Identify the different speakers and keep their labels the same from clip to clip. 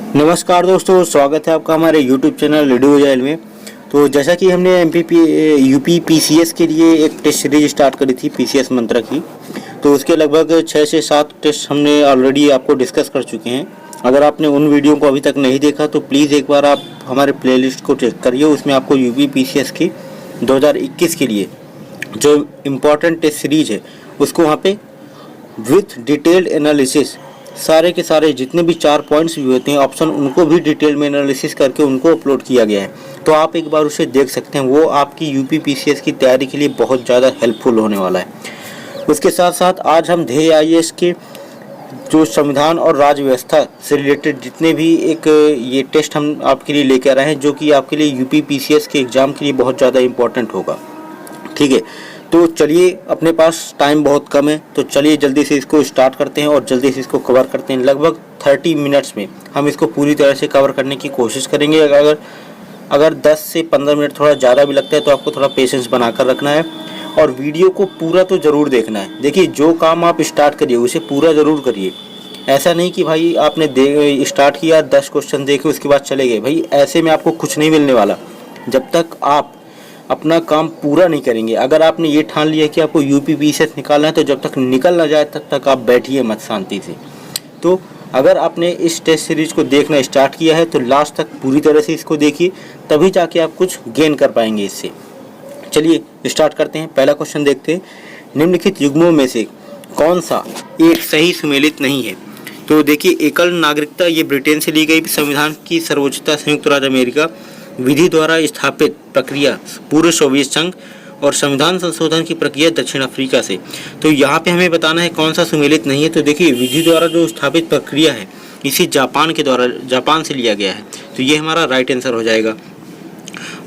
Speaker 1: नमस्कार दोस्तों, स्वागत है आपका हमारे YouTube चैनल रेडियो जाइल में। तो जैसा कि हमने यूपी पीसीएस के लिए एक टेस्ट सीरीज स्टार्ट करी थी पीसीएस मंत्रा की, तो उसके लगभग 6 से 7 टेस्ट हमने ऑलरेडी आपको डिस्कस कर चुके हैं। अगर आपने उन वीडियो को अभी तक नहीं देखा तो प्लीज़ एक बार आप हमारे प्लेलिस्ट को चेक करिए। उसमें आपको यूपी पीसीएस की 2021 के लिए जो इम्पोर्टेंट टेस्ट सीरीज है उसको वहाँ पे विथ डिटेल्ड एनालिसिस सारे के सारे जितने भी 4 पॉइंट्स भी होते हैं ऑप्शन, उनको भी डिटेल में एनालिसिस करके उनको अपलोड किया गया है। तो आप एक बार उसे देख सकते हैं, वो आपकी यूपी पीसीएस की तैयारी के लिए बहुत ज़्यादा हेल्पफुल होने वाला है। उसके साथ साथ आज हम ध्येय आईएएस के जो संविधान और राज्य व्यवस्था से रिलेटेड जितने भी एक ये टेस्ट हम आपके लिए लेकर आए हैं, जो कि आपके लिए यूपी पीसीएस के एग्ज़ाम के लिए बहुत ज़्यादा इंपॉर्टेंट होगा। ठीक है, तो चलिए, अपने पास टाइम बहुत कम है, तो चलिए जल्दी से इसको स्टार्ट करते हैं और जल्दी से इसको कवर करते हैं। लगभग 30 मिनट्स में हम इसको पूरी तरह से कवर करने की कोशिश करेंगे। अगर 10 से 15 मिनट थोड़ा ज़्यादा भी लगता है तो आपको थोड़ा पेशेंस बनाकर रखना है और वीडियो को पूरा तो ज़रूर देखना है। देखिए, जो काम आप स्टार्ट करिए उसे पूरा ज़रूर करिए। ऐसा नहीं कि भाई आपने स्टार्ट किया, 10 क्वेश्चन देखे उसके बाद चले गए। भाई ऐसे में आपको कुछ नहीं मिलने वाला जब तक आप अपना काम पूरा नहीं करेंगे। अगर आपने ये ठान लिया कि आपको यूपी पीसीएस निकालना है तो जब तक निकल ना जाए तब तक आप बैठिए मत शांति से। तो अगर आपने इस टेस्ट सीरीज को देखना स्टार्ट किया है तो लास्ट तक पूरी तरह से इसको देखिए, तभी जाके आप कुछ गेन कर पाएंगे इससे। चलिए स्टार्ट करते हैं। पहला क्वेश्चन देखते हैं, निम्नलिखित युग्मों में से कौन सा एक सही सुमेलित नहीं है। तो देखिए, एकल नागरिकता ये ब्रिटेन से ली गई संविधान की सर्वोच्चता संयुक्त राज्य अमेरिका, विधि द्वारा स्थापित प्रक्रिया पूर्व सोवियत संघ और संविधान संशोधन की प्रक्रिया दक्षिण अफ्रीका से। तो यहाँ पे हमें बताना है कौन सा सुमेलित नहीं है। तो देखिए, विधि द्वारा जो स्थापित प्रक्रिया है इसी जापान से लिया गया है, तो ये हमारा राइट आंसर हो जाएगा।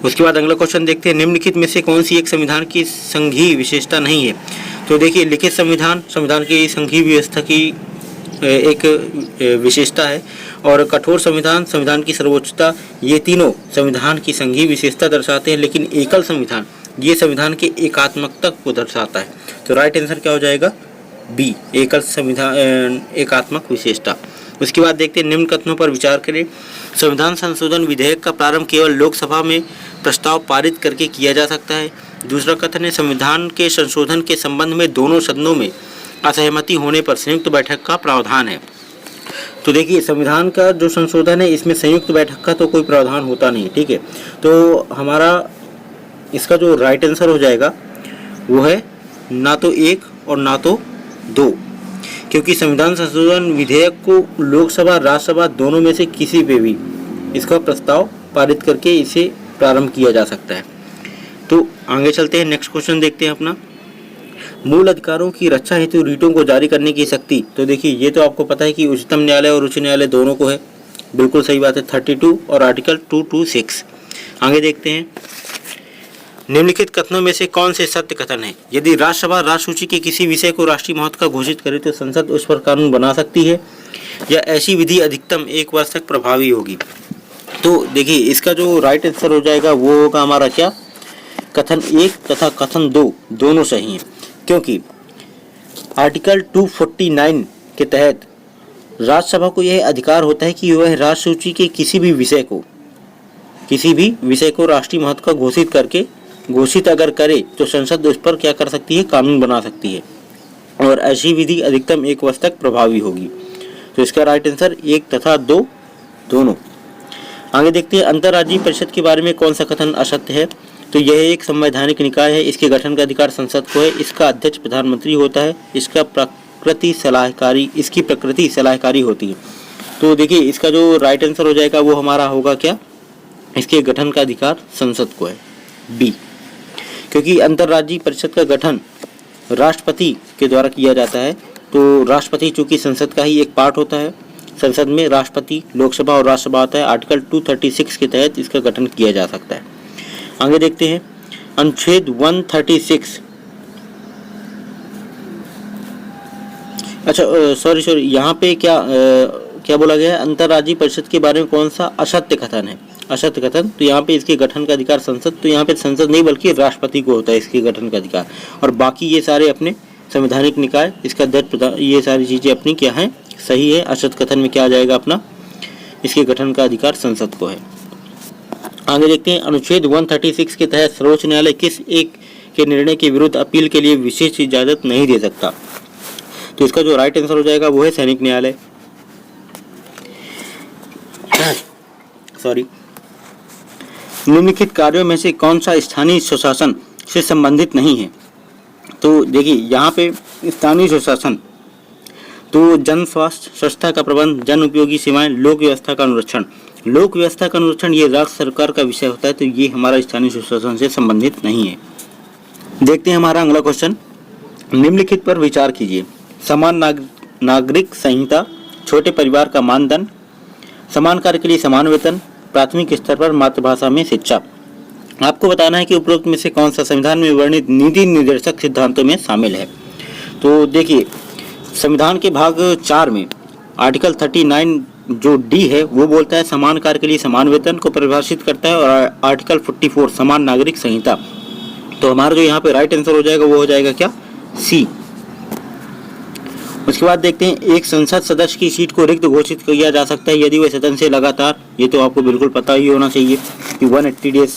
Speaker 1: उसके बाद अगला क्वेश्चन देखते हैं, निम्नलिखित में से कौन सी एक संविधान की संघीय विशेषता नहीं है। तो देखिए, लिखित संविधान की संघीय व्यवस्था की एक विशेषता है और कठोर संविधान की सर्वोच्चता, ये तीनों संविधान की संघीय विशेषता दर्शाते हैं। लेकिन एकल संविधान ये संविधान के एकात्मकता को दर्शाता है। तो राइट आंसर क्या हो जाएगा, बी, एकल संविधान एकात्मक विशेषता। उसके बाद देखते हैं, निम्न कथनों पर विचार करें। संविधान संशोधन विधेयक का प्रारंभ केवल लोकसभा में प्रस्ताव पारित करके किया जा सकता है। दूसरा कथन है, संविधान के संशोधन के संबंध में दोनों सदनों में असहमति होने पर संयुक्त बैठक का प्रावधान है। तो देखिए, संविधान का जो संशोधन है इसमें संयुक्त बैठक का तो कोई प्रावधान होता नहीं। ठीक है, तो हमारा इसका जो राइट आंसर हो जाएगा वो है ना तो 1 और ना तो 2, क्योंकि संविधान संशोधन विधेयक को लोकसभा राज्यसभा दोनों में से किसी पे भी इसका प्रस्ताव पारित करके इसे प्रारंभ किया जा सकता है। तो आगे चलते हैं, नेक्स्ट क्वेश्चन देखते हैं अपना, मूल अधिकारों की रक्षा हेतु रीटों को जारी करने की शक्ति। तो देखिए, ये तो आपको पता है कि उच्चतम न्यायालय और उच्च न्यायालय दोनों को है, बिल्कुल सही बात है, 32 और आर्टिकल 226। आगे देखते हैं, निम्नलिखित कथनों में से कौन से सत्य कथन है। यदि राज्यसभा राज्यसूची के किसी विषय को राष्ट्रीय महत्व का घोषित करे तो संसद उस पर कानून बना सकती है, या ऐसी विधि अधिकतम 1 वर्ष तक प्रभावी होगी। तो देखिए, इसका जो राइट आंसर हो जाएगा वो होगा हमारा क्या, कथन 1 तथा कथन 2 दोनों सही हैं, क्योंकि आर्टिकल 249 के तहत राज्यसभा को यह अधिकार होता है कि वह राज्यसूची के किसी भी विषय को राष्ट्रीय महत्व का घोषित अगर करे तो संसद उस पर क्या कर सकती है, कानून बना सकती है, और ऐसी विधि अधिकतम 1 वर्ष तक प्रभावी होगी। तो इसका राइट आंसर 1 तथा 2 दोनों। आगे देखते हैं, अंतर्राज्यीय परिषद के बारे में कौन सा कथन असत्य है। तो यह एक संवैधानिक निकाय है, इसके गठन का अधिकार संसद को है, इसका अध्यक्ष प्रधानमंत्री होता है, इसकी प्रकृति सलाहकारी होती है। तो देखिए, इसका जो राइट आंसर हो जाएगा वो हमारा होगा क्या, इसके गठन का अधिकार संसद को है, बी, क्योंकि अंतर्राज्यीय परिषद का गठन राष्ट्रपति के द्वारा किया जाता है। तो राष्ट्रपति चूंकि संसद का ही एक पार्ट होता है, संसद में राष्ट्रपति, लोकसभा और राज्यसभा होता है, आर्टिकल 236 के तहत इसका गठन किया जा सकता है। आगे देखते हैं, अनुच्छेद 136, अच्छा सॉरी यहाँ पे क्या बोला गया है, अंतर्राज्यीय परिषद के बारे में कौन सा असत्य कथन है, असत्य कथन। तो यहाँ पे इसके गठन का अधिकार संसद, तो यहाँ पे संसद नहीं बल्कि राष्ट्रपति को होता है इसके गठन का अधिकार, और बाकी ये सारे अपने संवैधानिक निकाय, इसका अध्यक्ष, ये सारी चीज़ें अपनी क्या हैं, सही है। असत कथन में क्या आ जाएगा अपना इसके गठन का अधिकार संसद को है। आगे देखते हैं, अनुच्छेद 136 के तहत सर्वोच्च न्यायालय किस एक के निर्णय के विरुद्ध अपील के लिए विशेष इजाजत नहीं दे सकता? तो इसका जो राइट आंसर हो जाएगा वो है सैनिक न्यायालय। सॉरी। निम्नलिखित कार्यों में से कौन सा स्थानीय स्वशासन से संबंधित नहीं है? तो देखिए यहाँ पे स्थानीय स्वशासन तो जन स्वास्थ्य, स्वच्छता का प्रबंध, जन उपयोगी सेवाएं, लोक व्यवस्था का अनुरक्षण। लोक व्यवस्था का अनुरक्षण ये राज्य सरकार का विषय होता है, तो ये हमारा स्थानीय स्वशासन से संबंधित नहीं है। देखते हैं हमारा अगला क्वेश्चन। निम्नलिखित पर विचार कीजिए। समान नागरिक संहिता, छोटे परिवार का मानदंड, समान कार्य के लिए समान वेतन, प्राथमिक स्तर पर मातृभाषा में शिक्षा। आपको बताना है कि उपरोक्त में से कौन सा संविधान में वर्णित नीति निर्देशक सिद्धांतों में शामिल है। तो देखिए संविधान के भाग 4 में आर्टिकल 39 जो डी है वो बोलता है समान कार्य के लिए समान वेतन को परिभाषित करता है, और आर्टिकल 44 समान नागरिक संहिता। तो हमारा जो यहाँ पे राइट आंसर हो जाएगा वो हो जाएगा क्या? सी। उसके बाद देखते हैं, एक संसद सदस्य की सीट को रिक्त घोषित किया जा सकता है यदि वह सदन से लगातार, ये तो आपको बिल्कुल पता ही होना चाहिए कि 180 डेज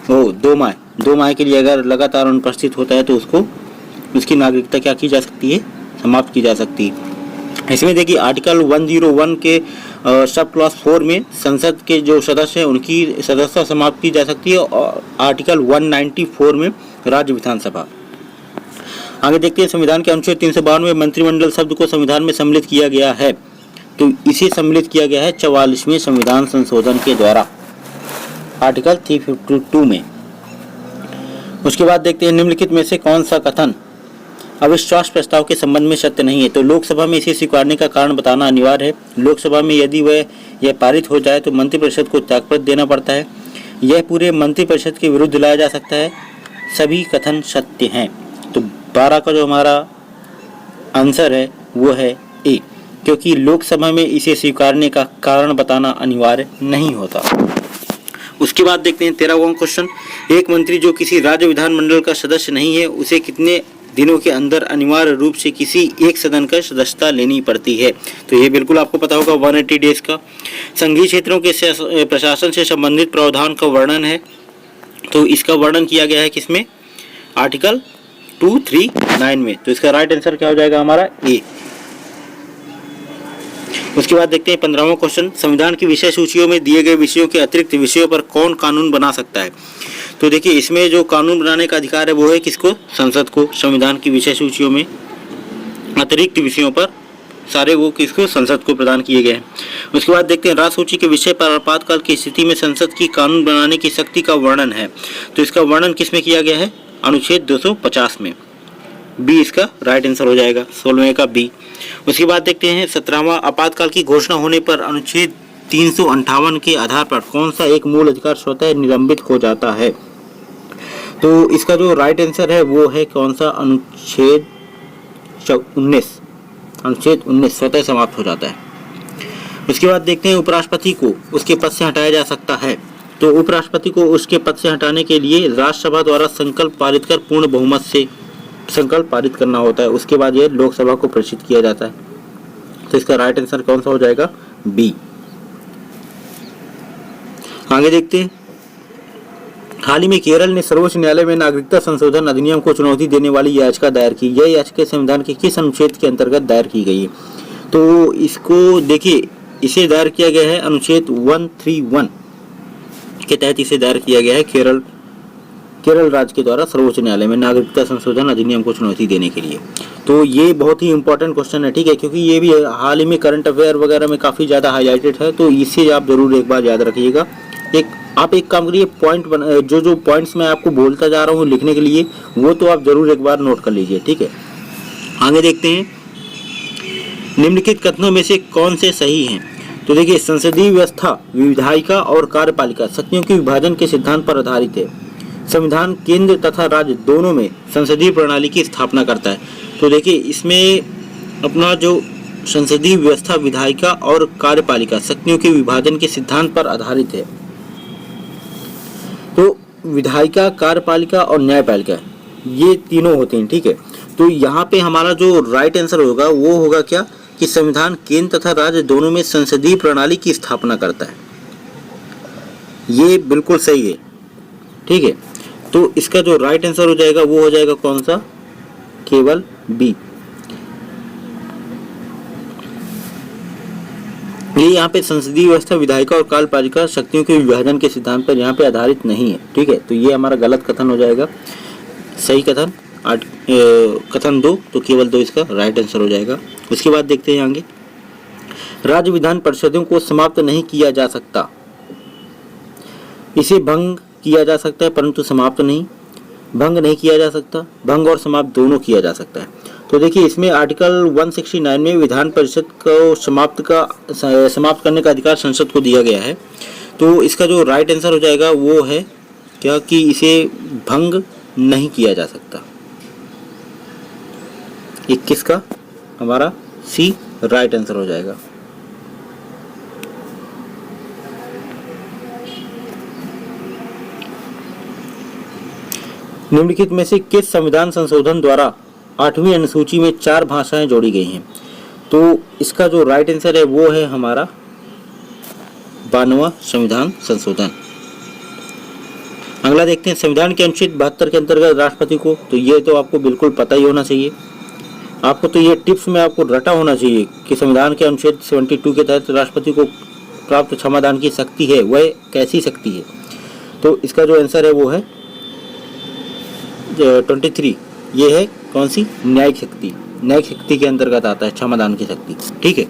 Speaker 1: 2 माह के लिए अगर लगातार अनुपस्थित होता है तो उसको उसकी नागरिकता क्या की जा सकती है? समाप्त की जा सकती है। इसमें देखिए आर्टिकल 101 के सब क्लॉज 4 में संसद के जो सदस्य हैं उनकी सदस्यता समाप्त की जा सकती है, और आर्टिकल 194 में राज्य विधानसभा। आगे देखते हैं, संविधान के अनुच्छेद 352 में मंत्रिमंडल शब्द को संविधान में सम्मिलित किया गया है, तो इसे सम्मिलित किया गया है 44वें संविधान संशोधन के द्वारा, आर्टिकल 352 में। उसके बाद देखते हैं, निम्नलिखित में से कौन सा कथन अविश्वास प्रस्ताव के संबंध में सत्य नहीं है? तो लोकसभा में इसे स्वीकारने का कारण बताना अनिवार्य है। लोकसभा में यदि यह पारित हो जाए तो मंत्रिपरिषद को त्यागपत्र देना पड़ता है। यह पूरे मंत्रिपरिषद के विरुद्ध लाया जा सकता है। सभी कथन सत्य हैं। तो 12 का जो हमारा आंसर है वो है ए, क्योंकि लोकसभा में इसे स्वीकारने का कारण बताना अनिवार्य नहीं होता। उसके बाद देखते हैं 13वां क्वेश्चन। एक मंत्री जो किसी राज्य विधानमंडल का सदस्य नहीं है उसे कितने दिनों के अंदर अनिवार्य रूप से किसी एक सदन का सदस्यता लेनी पड़ती है? तो ये बिल्कुल आपको पता होगा 180 डेज का। संघीय क्षेत्रों के प्रशासन से संबंधित प्रावधान का वर्णन है, तो इसका वर्णन किया गया है किसमें? आर्टिकल 239 में। तो इसका राइट आंसर क्या हो जाएगा हमारा? ए। उसके बाद देखते हैं 15वां क्वेश्चन। संविधान की विषय सूचियों में दिए गए विषयों के अतिरिक्त विषयों पर कौन कानून बना सकता है? तो देखिए इसमें जो कानून बनाने का अधिकार है वो है किसको? संसद को। संविधान की विषय सूचियों में अतिरिक्त विषयों पर सारे वो किसको? संसद को प्रदान किए गए हैं। उसके बाद देखते हैं, राज्य सूची के विषय पर आपातकाल की स्थिति में संसद की कानून बनाने की शक्ति का वर्णन है, तो इसका वर्णन किसमें किया गया है? अनुच्छेद 250 में। बी इसका राइट आंसर हो जाएगा, 16वें का बी। उसके बाद देखते हैं 17वां, आपातकाल की घोषणा होने पर अनुच्छेद 358 के आधार पर कौन सा एक मूल अधिकार स्वतः निलंबित हो जाता है? तो इसका जो राइट आंसर है वो है कौन सा? अनुच्छेद 19 स्वतः समाप्त हो जाता है। उसके बाद देखते हैं, उपराष्ट्रपति को उसके पद से हटाया जा सकता है, तो उपराष्ट्रपति को उसके पद से हटाने के लिए राज्यसभा द्वारा संकल्प पारित कर पूर्ण बहुमत से संकल्प पारित करना होता है। उसके बाद ये लोकसभा को प्रेषित किया जाता है। तो इसका राइट आंसर कौन सा हो जाएगा? बी। आगे देखते हैं, हाल ही में केरल ने सर्वोच्च न्यायालय में नागरिकता संशोधन अधिनियम को चुनौती देने वाली याचिका दायर की। यह याचिका संविधान के किस अनुच्छेद के अंतर्गत दायर की गई है? तो इसको देखिए, इसे दायर किया गया है अनुच्छेद 131 के तहत इसे दायर किया गया है केरल राज्य के द्वारा सर्वोच्च न्यायालय में नागरिकता संशोधन अधिनियम को चुनौती देने के लिए। तो ये बहुत ही इंपॉर्टेंट क्वेश्चन है, ठीक है, क्योंकि ये भी हाल ही में करंट अफेयर वगैरह में काफ़ी ज़्यादा हाईलाइटेड है, तो इसे आप जरूर एक बार याद रखिएगा। आप एक काम करिए, जो पॉइंट्स मैं आपको बोलता जा रहा हूँ लिखने के लिए, वो तो आप जरूर एक बार नोट कर लीजिए, ठीक है। आगे देखते हैं, निम्नलिखित कथनों में से कौन से सही हैं? तो देखिए, संसदीय व्यवस्था विधायिका और कार्यपालिका शक्तियों के विभाजन के सिद्धांत पर आधारित है। संविधान केंद्र तथा राज्य दोनों में संसदीय प्रणाली की स्थापना करता है। तो देखिए, इसमें अपना जो संसदीय व्यवस्था विधायिका और कार्यपालिका शक्तियों के विभाजन के सिद्धांत पर आधारित है। तो विधायिका, कार्यपालिका और न्यायपालिका ये तीनों होते हैं, ठीक है। तो यहाँ पे हमारा जो राइट आंसर होगा वो होगा क्या? कि संविधान केंद्र तथा राज्य दोनों में संसदीय प्रणाली की स्थापना करता है। ये बिल्कुल सही है, ठीक है। तो इसका जो राइट आंसर हो जाएगा वो हो जाएगा कौन सा, केवल बी। ये यहाँ पे संसदीय व्यवस्था विधायिका और कार्यपालिका शक्तियों के विभाजन के सिद्धांत पर यहाँ पे आधारित नहीं है, ठीक है। तो ये हमारा गलत कथन हो जाएगा। सही कथन कथन 2, तो केवल 2 इसका राइट आंसर हो जाएगा। उसके बाद देखते हैं आगे, राज्य विधान परिषदों को समाप्त नहीं किया जा सकता, इसे भंग किया जा सकता है परंतु समाप्त नहीं। भंग नहीं किया जा सकता, भंग और समाप्त दोनों किया जा सकता है। तो देखिए इसमें आर्टिकल 169 में विधान परिषद को समाप्त करने का अधिकार संसद को दिया गया है। तो इसका जो राइट आंसर हो जाएगा वो है क्या, कि इसे भंग नहीं किया जा सकता। 21 का हमारा सी राइट आंसर हो जाएगा। निम्नलिखित में से किस संविधान संशोधन द्वारा 8वीं अनुसूची में 4 भाषाएं जोड़ी गई हैं? तो इसका जो राइट आंसर है वो है हमारा 92वां संविधान संशोधन। अगला देखते हैं, संविधान के अनुच्छेद 72 के अंतर्गत राष्ट्रपति को, तो ये तो आपको बिल्कुल पता ही होना चाहिए। आपको तो ये टिप्स में आपको रटा होना चाहिए कि संविधान के अनुच्छेद 72 के तहत राष्ट्रपति को प्राप्त क्षमादान की शक्ति है, वह कैसी शक्ति है? तो इसका जो आंसर है वो है 23। ये है कौन सी, न्यायिक शक्ति। न्यायिक शक्ति के अंतर्गत आता है क्षमादान की शक्ति, ठीक है।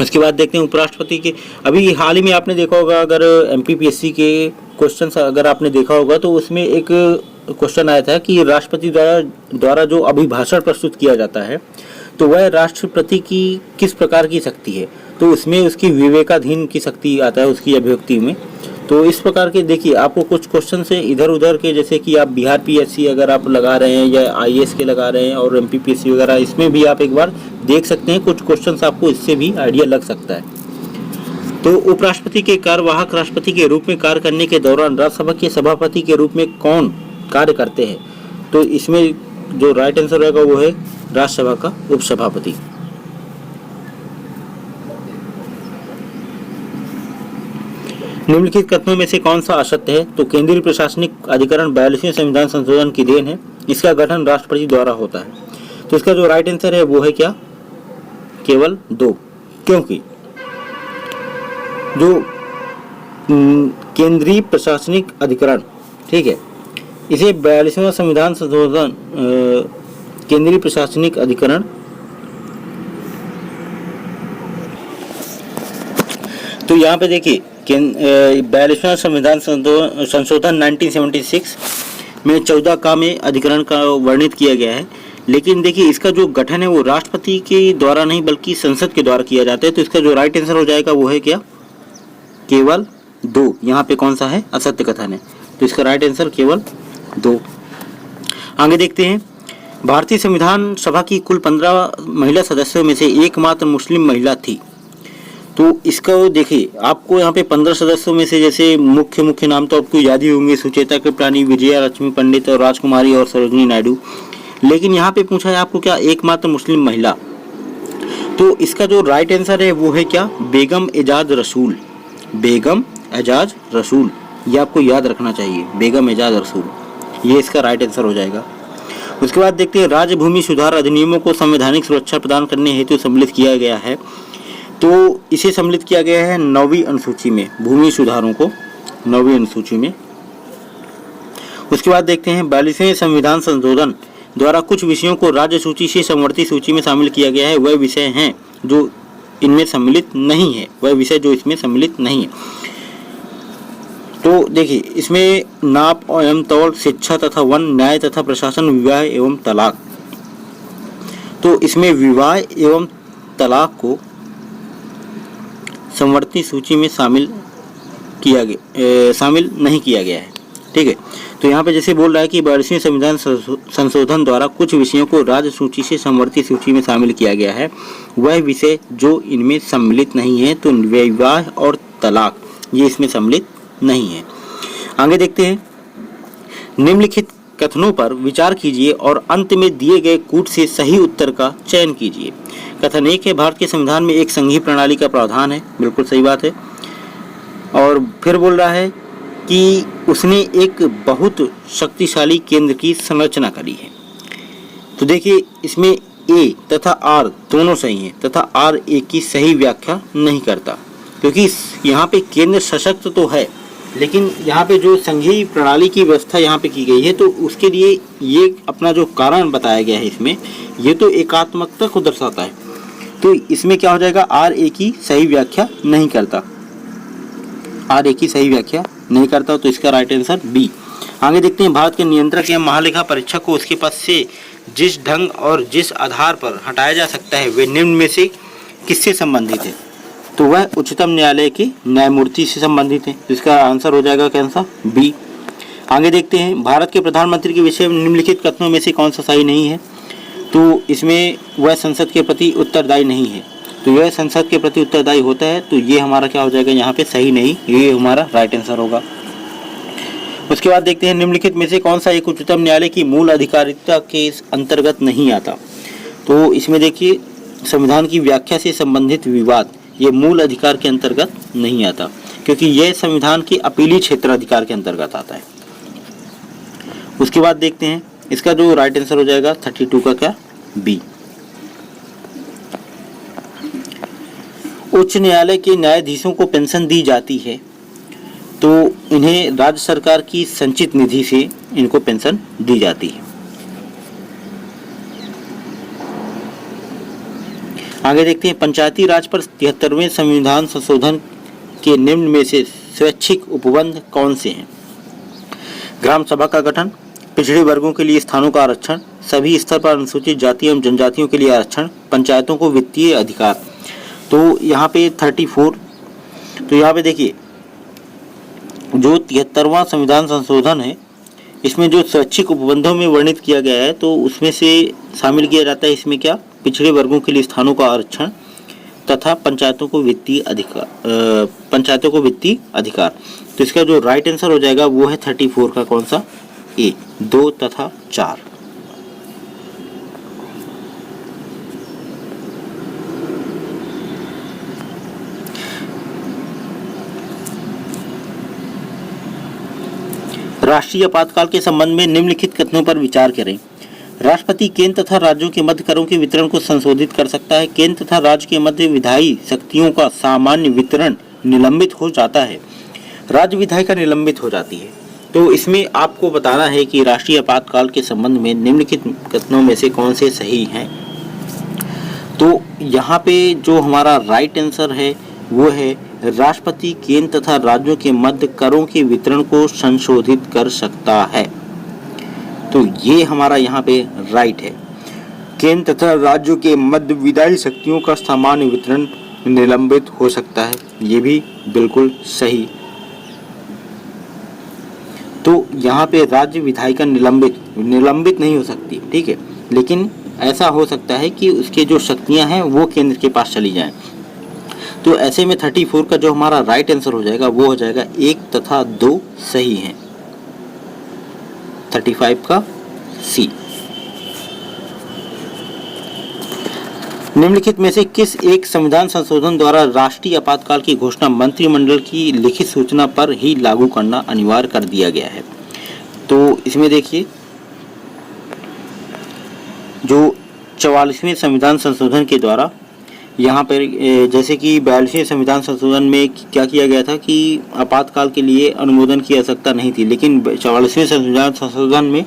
Speaker 1: उसके बाद देखते हैं उपराष्ट्रपति के, अभी हाल ही में आपने देखा होगा, अगर एमपीपीएससी के क्वेश्चन अगर आपने देखा होगा तो उसमें एक क्वेश्चन आया था कि राष्ट्रपति द्वारा जो अभिभाषण प्रस्तुत किया जाता है तो वह राष्ट्रपति की किस प्रकार की शक्ति है? तो उसमें उसकी विवेकाधीन की शक्ति आता है उसकी अभिव्यक्ति में। तो इस प्रकार के देखिए आपको कुछ क्वेश्चन से इधर उधर के, जैसे कि आप बिहार पीएससी अगर आप लगा रहे हैं या आईएएस के लगा रहे हैं और एमपीपीएससी वगैरह, इसमें भी आप एक बार देख सकते हैं, कुछ क्वेश्चंस आपको इससे भी आइडिया लग सकता है। तो उपराष्ट्रपति के कार्यवाहक राष्ट्रपति के रूप में कार्य करने के दौरान राज्यसभा के सभापति के रूप में कौन कार्य करते हैं? तो इसमें जो राइट आंसर रहेगा वो है राज्यसभा का उपसभापति। निम्नलिखित कथनों में से कौन सा असत्य है? तो केंद्रीय प्रशासनिक अधिकरण 42वें संविधान संशोधन की देन है, इसका गठन राष्ट्रपति द्वारा होता है। तो इसका जो राइट आंसर है वो है क्या, केवल 2, क्योंकि जो केंद्रीय प्रशासनिक अधिकरण, ठीक है, इसे 42वां संविधान संशोधन केंद्रीय प्रशासनिक अधिकरण तो यहाँ पे देखिए 42वां संविधान संशोधन 1976 में 14 का में अधिकरण का वर्णित किया गया है, लेकिन देखिए इसका जो गठन है वो राष्ट्रपति के द्वारा नहीं बल्कि संसद के द्वारा किया जाता है। तो इसका जो राइट आंसर हो जाएगा वो है क्या, केवल 2। यहाँ पे कौन सा है, असत्य कथन है। तो इसका राइट आंसर केवल 2। आगे देखते हैं, भारतीय संविधान सभा की कुल 15 महिला सदस्यों में से एकमात्र मुस्लिम महिला थी। तो इसका देखिए आपको यहाँ पे 15 सदस्यों में से जैसे मुख्य नाम तो आपको याद ही होंगे, सुचेता कृपलानी, विजया लक्ष्मी पंडित और राजकुमारी और सरोजनी नायडू, लेकिन यहाँ पे पूछा है आपको क्या एकमात्र मुस्लिम महिला। तो इसका जो राइट आंसर है वो है क्या, बेगम एजाज रसूल। बेगम एजाज रसूल, ये आपको याद रखना चाहिए, बेगम एजाज रसूल, ये इसका राइट आंसर हो जाएगा। उसके बाद देखते हैं, राज्य भूमि सुधार अधिनियमों को संवैधानिक सुरक्षा प्रदान करने हेतु सम्मिलित किया गया है। तो इसे सम्मिलित किया गया है 9वीं अनुसूची में, भूमि सुधारों को 9वीं अनुसूची में। उसके बाद देखते हैं, 42वें संविधान संशोधन द्वारा कुछ विषयों को राज्य सूची से समवर्ती सूची में शामिल किया गया है। वह विषय हैं जो इनमें सम्मिलित नहीं है, वह विषय जो इसमें सम्मिलित नहीं है। तो देखिए इसमें नाप एवं तौल, शिक्षा तथा वन, न्याय तथा प्रशासन, विवाह एवं तलाक। तो इसमें विवाह एवं तलाक को समवर्ती सूची में शामिल नहीं किया गया है, ठीक है। तो यहाँ पे जैसे बोल रहा है कि 42वें संविधान संशोधन द्वारा कुछ विषयों को राज्य सूची से समवर्ती सूची में शामिल किया गया है, वह विषय जो इनमें सम्मिलित नहीं है। तो विवाह और तलाक ये इसमें सम्मिलित नहीं है। आगे देखते हैं, निम्नलिखित कथनों पर विचार कीजिए और अंत में दिए गए कूट से सही उत्तर का चयन कीजिए। कथन 1 है, भारत के संविधान में एक संघीय प्रणाली का प्रावधान है। बिल्कुल सही बात है। और फिर बोल रहा है कि उसने एक बहुत शक्तिशाली केंद्र की संरचना करी है। तो देखिए, इसमें ए तथा आर दोनों सही हैं तथा आर ए की सही व्याख्या नहीं करता, क्योंकि यहाँ पे केंद्र सशक्त तो है, लेकिन यहाँ पे जो संघीय प्रणाली की व्यवस्था यहाँ पे की गई है, तो उसके लिए ये अपना जो कारण बताया गया है इसमें, ये तो एकात्मकता को दर्शाता है। तो इसमें क्या हो जाएगा, आर ए की सही व्याख्या नहीं करता, आर ए की सही व्याख्या नहीं करता। तो इसका राइट आंसर बी। आगे देखते हैं, भारत के नियंत्रक या महालेखा परीक्षक को उसके पद से जिस ढंग और जिस आधार पर हटाया जा सकता है, वे निम्न में से किससे संबंधित है? तो वह उच्चतम न्यायालय के न्यायमूर्ति से संबंधित है। तो इसका आंसर हो जाएगा क्या आंसर बी। आगे देखते हैं, भारत के प्रधानमंत्री के विषय में निम्नलिखित कथनों में से कौन सा सही नहीं है? तो इसमें वह संसद के प्रति उत्तरदायी नहीं है। तो यह संसद के प्रति उत्तरदायी होता है, तो ये हमारा क्या हो जाएगा यहाँ पे सही नहीं, ये हमारा राइट आंसर होगा। उसके बाद देखते हैं, निम्नलिखित में से कौन सा एक उच्चतम न्यायालय की मूल अधिकारिता के अंतर्गत नहीं आता? तो इसमें देखिए, संविधान की व्याख्या से संबंधित विवाद ये मूल अधिकार के अंतर्गत नहीं आता, क्योंकि यह संविधान के अपीली क्षेत्राधिकार के अंतर्गत आता है। उसके बाद देखते हैं, इसका जो राइट आंसर हो जाएगा 32 का क्या, बी। उच्च न्यायालय के न्यायाधीशों को पेंशन दी जाती है, तो इन्हें राज्य सरकार की संचित निधि से इनको पेंशन दी जाती है। आगे देखते हैं, पंचायती राज पर 73वें संविधान संशोधन के निम्न में से स्वैच्छिक उपबंध कौन से हैं? ग्राम सभा का गठन, पिछड़े वर्गों के लिए स्थानों का आरक्षण, सभी स्तर पर अनुसूचित जाति एवं जनजातियों के लिए आरक्षण, पंचायतों को वित्तीय अधिकार। तो यहाँ पे 34, तो यहाँ पे देखिए, जो 73वां संविधान संशोधन है, इसमें जो स्वैच्छिक उपबंधों में वर्णित किया गया है, तो उसमें से शामिल किया जाता है इसमें क्या, पिछड़े वर्गों के लिए स्थानों का आरक्षण तथा पंचायतों को वित्तीय अधिकार। तो इसका जो राइट आंसर हो जाएगा वो है 34 का कौन सा, ए, 2 तथा 4। राष्ट्रीय आपातकाल के संबंध में निम्नलिखित कथनों पर विचार करें। राष्ट्रपति केंद्र तथा राज्यों के मध्य करों के वितरण को संशोधित कर सकता है। केंद्र तथा राज्य के मध्य विधायी शक्तियों का सामान्य वितरण निलंबित हो जाता है, राज्य विधायिका निलंबित हो जाती है। तो इसमें आपको बताना है कि राष्ट्रीय आपातकाल के संबंध में निम्नलिखित कथनों में से कौन से सही हैं। तो यहाँ पे जो हमारा राइट आंसर है वो है, राष्ट्रपति केंद्र तथा राज्यों के मध्य करों के वितरण को संशोधित कर सकता है। तो ये हमारा यहाँ पे राइट है। केंद्र तथा राज्यों के मध्य विधायी शक्तियों का सामान्य वितरण निलंबित हो सकता है, ये भी बिल्कुल सही। तो यहाँ पे राज्य विधायिका निलंबित नहीं हो सकती, ठीक है, लेकिन ऐसा हो सकता है कि उसके जो शक्तियाँ हैं वो केंद्र के पास चली जाएं। तो ऐसे में 34 का जो हमारा राइट आंसर हो जाएगा वो हो जाएगा 1 तथा 2 सही हैं, 35 का सी। निम्नलिखित में से किस एक संविधान संशोधन द्वारा राष्ट्रीय आपातकाल की घोषणा मंत्रिमंडल की लिखित सूचना पर ही लागू करना अनिवार्य कर दिया गया है? तो इसमें देखिए, जो 44वें संविधान संशोधन के द्वारा यहाँ पर जैसे कि 42वें संविधान संशोधन में क्या किया गया था कि आपातकाल के लिए अनुमोदन की आवश्यकता नहीं थी, लेकिन 44वें संविधान संशोधन में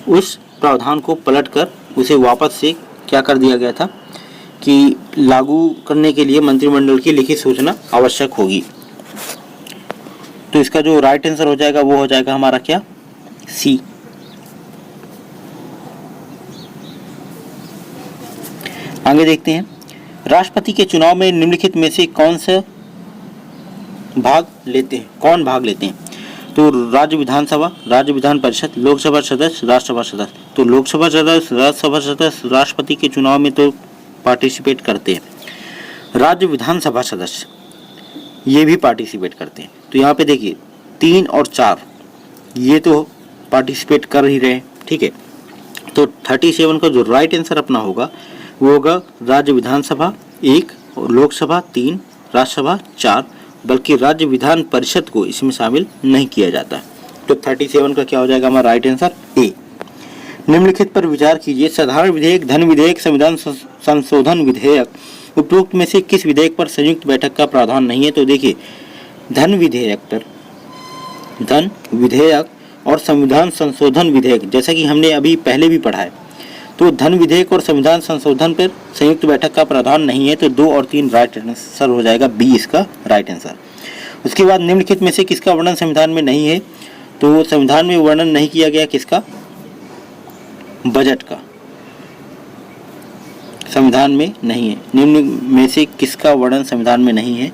Speaker 1: उस प्रावधान को पलटकर उसे वापस से क्या कर दिया गया था कि लागू करने के लिए मंत्रिमंडल की लिखित सूचना आवश्यक होगी। तो इसका जो राइट आंसर हो जाएगा वो हो जाएगा हमारा क्या, सी। आगे देखते हैं, राष्ट्रपति के चुनाव में निम्नलिखित में से कौन भाग लेते हैं? तो राज्य विधानसभा, राज्य विधान परिषद, लोकसभा सदस्य, राज्यसभा सदस्य। तो लोकसभा सदस्य, राज्यसभा सदस्य राष्ट्रपति के चुनाव में तो पार्टिसिपेट करते हैं। राज्य विधानसभा सदस्य ये भी पार्टिसिपेट करते हैं। तो यहाँ पे देखिए 3 और 4 ये तो पार्टिसिपेट कर ही रहे हैं, ठीक है। तो 37 का जो राइट आंसर अपना होगा वो होगा राज्य विधानसभा 1, लोकसभा 3, राज्यसभा 4, बल्कि राज्य विधान परिषद को इसमें शामिल नहीं किया जाता। तो 37 का क्या हो जाएगा हमारा राइट आंसर ए। निम्नलिखित पर विचार कीजिए, साधारण विधेयक, धन विधेयक, संविधान संशोधन विधेयक, उपरोक्त में से किस विधेयक पर संयुक्त बैठक का प्रावधान नहीं है। तो देखिए धन विधेयक और संविधान संशोधन विधेयक, जैसा कि हमने अभी पहले भी पढ़ा है, तो धन विधेयक और संविधान संशोधन पर संयुक्त बैठक का प्रावधान नहीं है। तो 2 और 3 राइट आंसर हो जाएगा, बी इसका राइट आंसर। उसके बाद निम्नलिखित में से किसका वर्णन संविधान में नहीं है। तो संविधान में वर्णन नहीं किया गया किसका, बजट का, संविधान में नहीं है। निम्न में से किसका वर्णन संविधान में नहीं है।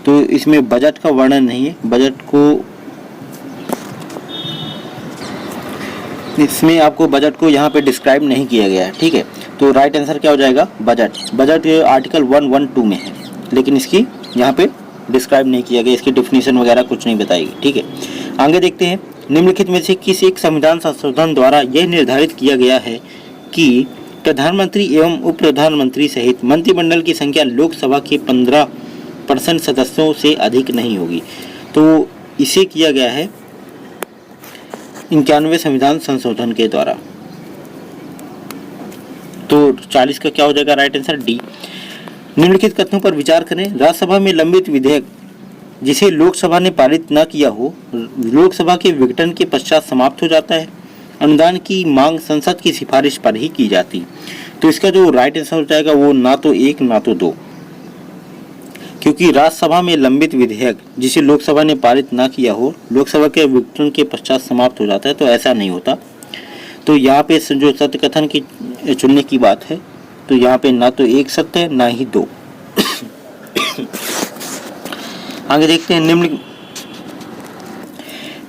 Speaker 1: तो इसमें बजट का वर्णन नहीं है, बजट को इसमें आपको बजट को यहाँ पे डिस्क्राइब नहीं किया गया है, ठीक है। तो राइट आंसर क्या हो जाएगा, बजट आर्टिकल 112 में है, लेकिन इसकी यहाँ पे डिस्क्राइब नहीं किया गया, इसकी डिफिनीशन वगैरह कुछ नहीं बताएगी, ठीक है। आगे देखते हैं, निम्नलिखित में से किस एक संविधान संशोधन द्वारा यह निर्धारित किया गया है कि प्रधानमंत्री एवं उप प्रधानमंत्री सहित मंत्रिमंडल की संख्या लोकसभा के 15% सदस्यों से अधिक नहीं होगी। तो इसे किया गया है 91वें संविधान संशोधन के द्वारा। तो 40 का क्या हो जाएगा राइट आंसर डी। निम्नलिखित कथनों पर विचार करें, राज्यसभा में लंबित विधेयक जिसे लोकसभा ने पारित न किया हो, लोकसभा के विघटन के पश्चात समाप्त हो जाता है। अनुदान की मांग संसद की सिफारिश पर ही की जाती। तो इसका जो राइट आंसर हो जाएगा वो ना तो 1 ना तो 2, क्योंकि राज्यसभा में लंबित विधेयक जिसे लोकसभा ने पारित ना किया हो, लोकसभा के विघटन के पश्चात समाप्त हो जाता है, तो ऐसा नहीं होता। तो यहाँ पे जो सत्य कथन की चुनने की बात है, तो यहाँ पे ना तो 1 सत्य है ना ही 2। आगे देखते हैं,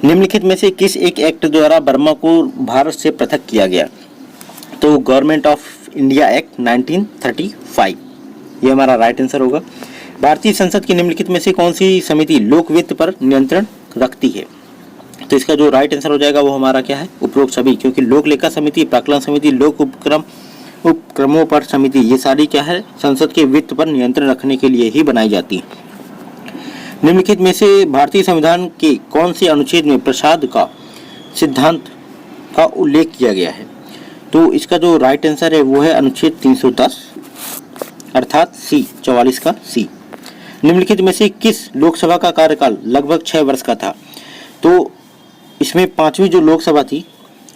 Speaker 1: निम्नलिखित में से किस एक एक्ट द्वारा बर्मा को भारत से पृथक किया गया। तो गवर्नमेंट ऑफ इंडिया एक्ट 1935, ये हमारा राइट आंसर होगा। भारतीय संसद की निम्नलिखित में से कौन सी समिति लोक वित्त पर नियंत्रण रखती है। तो इसका जो राइट आंसर हो जाएगा वो हमारा क्या है, उपरोक्त सभी, क्योंकि लोक लेखा समिति, प्राक्कलन समिति, लोक उपक्रमों पर समिति, ये सारी क्या है, संसद के वित्त पर नियंत्रण रखने के लिए ही बनाई जाती है। निम्नलिखित में से भारतीय संविधान के कौन से अनुच्छेद में प्रसाद का सिद्धांत का उल्लेख किया गया है। तो इसका जो राइट आंसर है वो है अनुच्छेद 310, अर्थात सी, 44 का सी। निम्नलिखित में से किस लोकसभा का कार्यकाल लगभग 6 वर्ष का था। तो इसमें 5वीं जो लोकसभा थी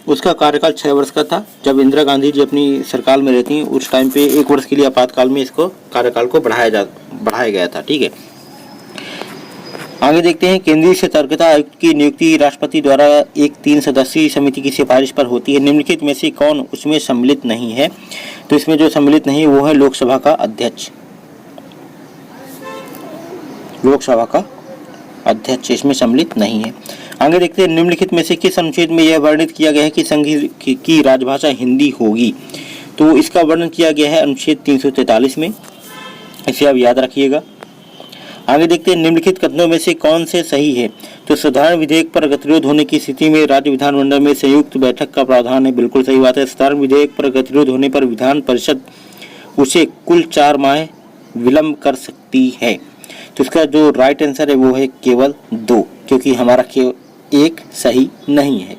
Speaker 1: उसका कार्यकाल 6 वर्ष का था। जब इंदिरा गांधी जी अपनी सरकार में रहती उस टाइम पे 1 वर्ष के लिए आपातकाल में इसको कार्यकाल को बढ़ाया गया था, ठीक है। आगे देखते हैं, केंद्रीय सतर्कता आयुक्त की नियुक्ति राष्ट्रपति द्वारा एक 3 सदस्यीय समिति की सिफारिश पर होती है। निम्नलिखित में से कौन उसमें सम्मिलित नहीं है। तो इसमें जो सम्मिलित नहीं है वो है लोकसभा का अध्यक्ष, लोकसभा का अध्यक्ष इसमें सम्मिलित नहीं है। आगे देखते हैं, निम्नलिखित में से किस अनुच्छेद में यह वर्णित किया गया है कि संघ की राजभाषा हिंदी होगी। तो इसका वर्णन किया गया है अनुच्छेद 343 में, इसे आप याद रखिएगा। आगे देखते हैं, निम्नलिखित कथनों में से कौन से सही है। तो साधारण विधेयक पर गतिरोध होने की स्थिति में राज्य विधानमंडल में संयुक्त बैठक का प्रावधान है, बिल्कुल सही बात है। साधारण विधेयक पर गतिरोध होने पर विधान परिषद उसे कुल 4 माह विलंब कर सकती है। तो इसका जो राइट आंसर है वो है केवल 2, क्योंकि हमारा केवल 1 सही नहीं है।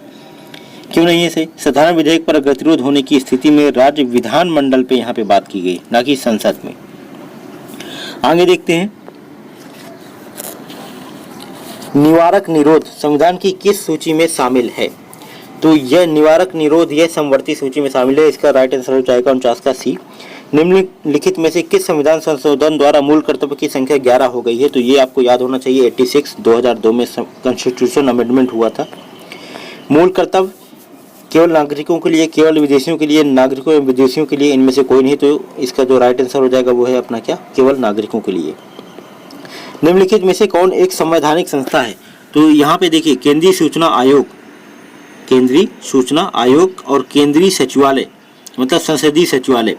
Speaker 1: क्यों नहीं है सही, साधारण विधेयक पर गतिरोध होने की स्थिति में राज्य विधानमंडल पे यहाँ पे बात की गई, ना कि संसद में। आगे देखते हैं, निवारक निरोध संविधान की किस सूची में शामिल है। तो यह निवारक निरोध यह समवर्ती सूची में शामिल है। इसका राइट आंसर हो जाएगा 49 का सी। निम्नलिखित में से किस संविधान संशोधन द्वारा मूल कर्तव्य की संख्या 11 हो गई है। तो ये आपको याद होना चाहिए, 86 2002 में कॉन्स्टिट्यूशन अमेंडमेंट हुआ था। मूल कर्तव्य केवल नागरिकों के लिए, केवल विदेशियों के लिए, नागरिकों एवं विदेशियों के लिए, इनमें से कोई नहीं। तो इसका जो राइट आंसर हो जाएगा वो है अपना क्या, केवल नागरिकों के लिए। निम्नलिखित में से कौन एक संवैधानिक संस्था है। तो यहाँ पे देखिए, केंद्रीय सूचना आयोग और केंद्रीय सचिवालय मतलब संसदीय सचिवालय।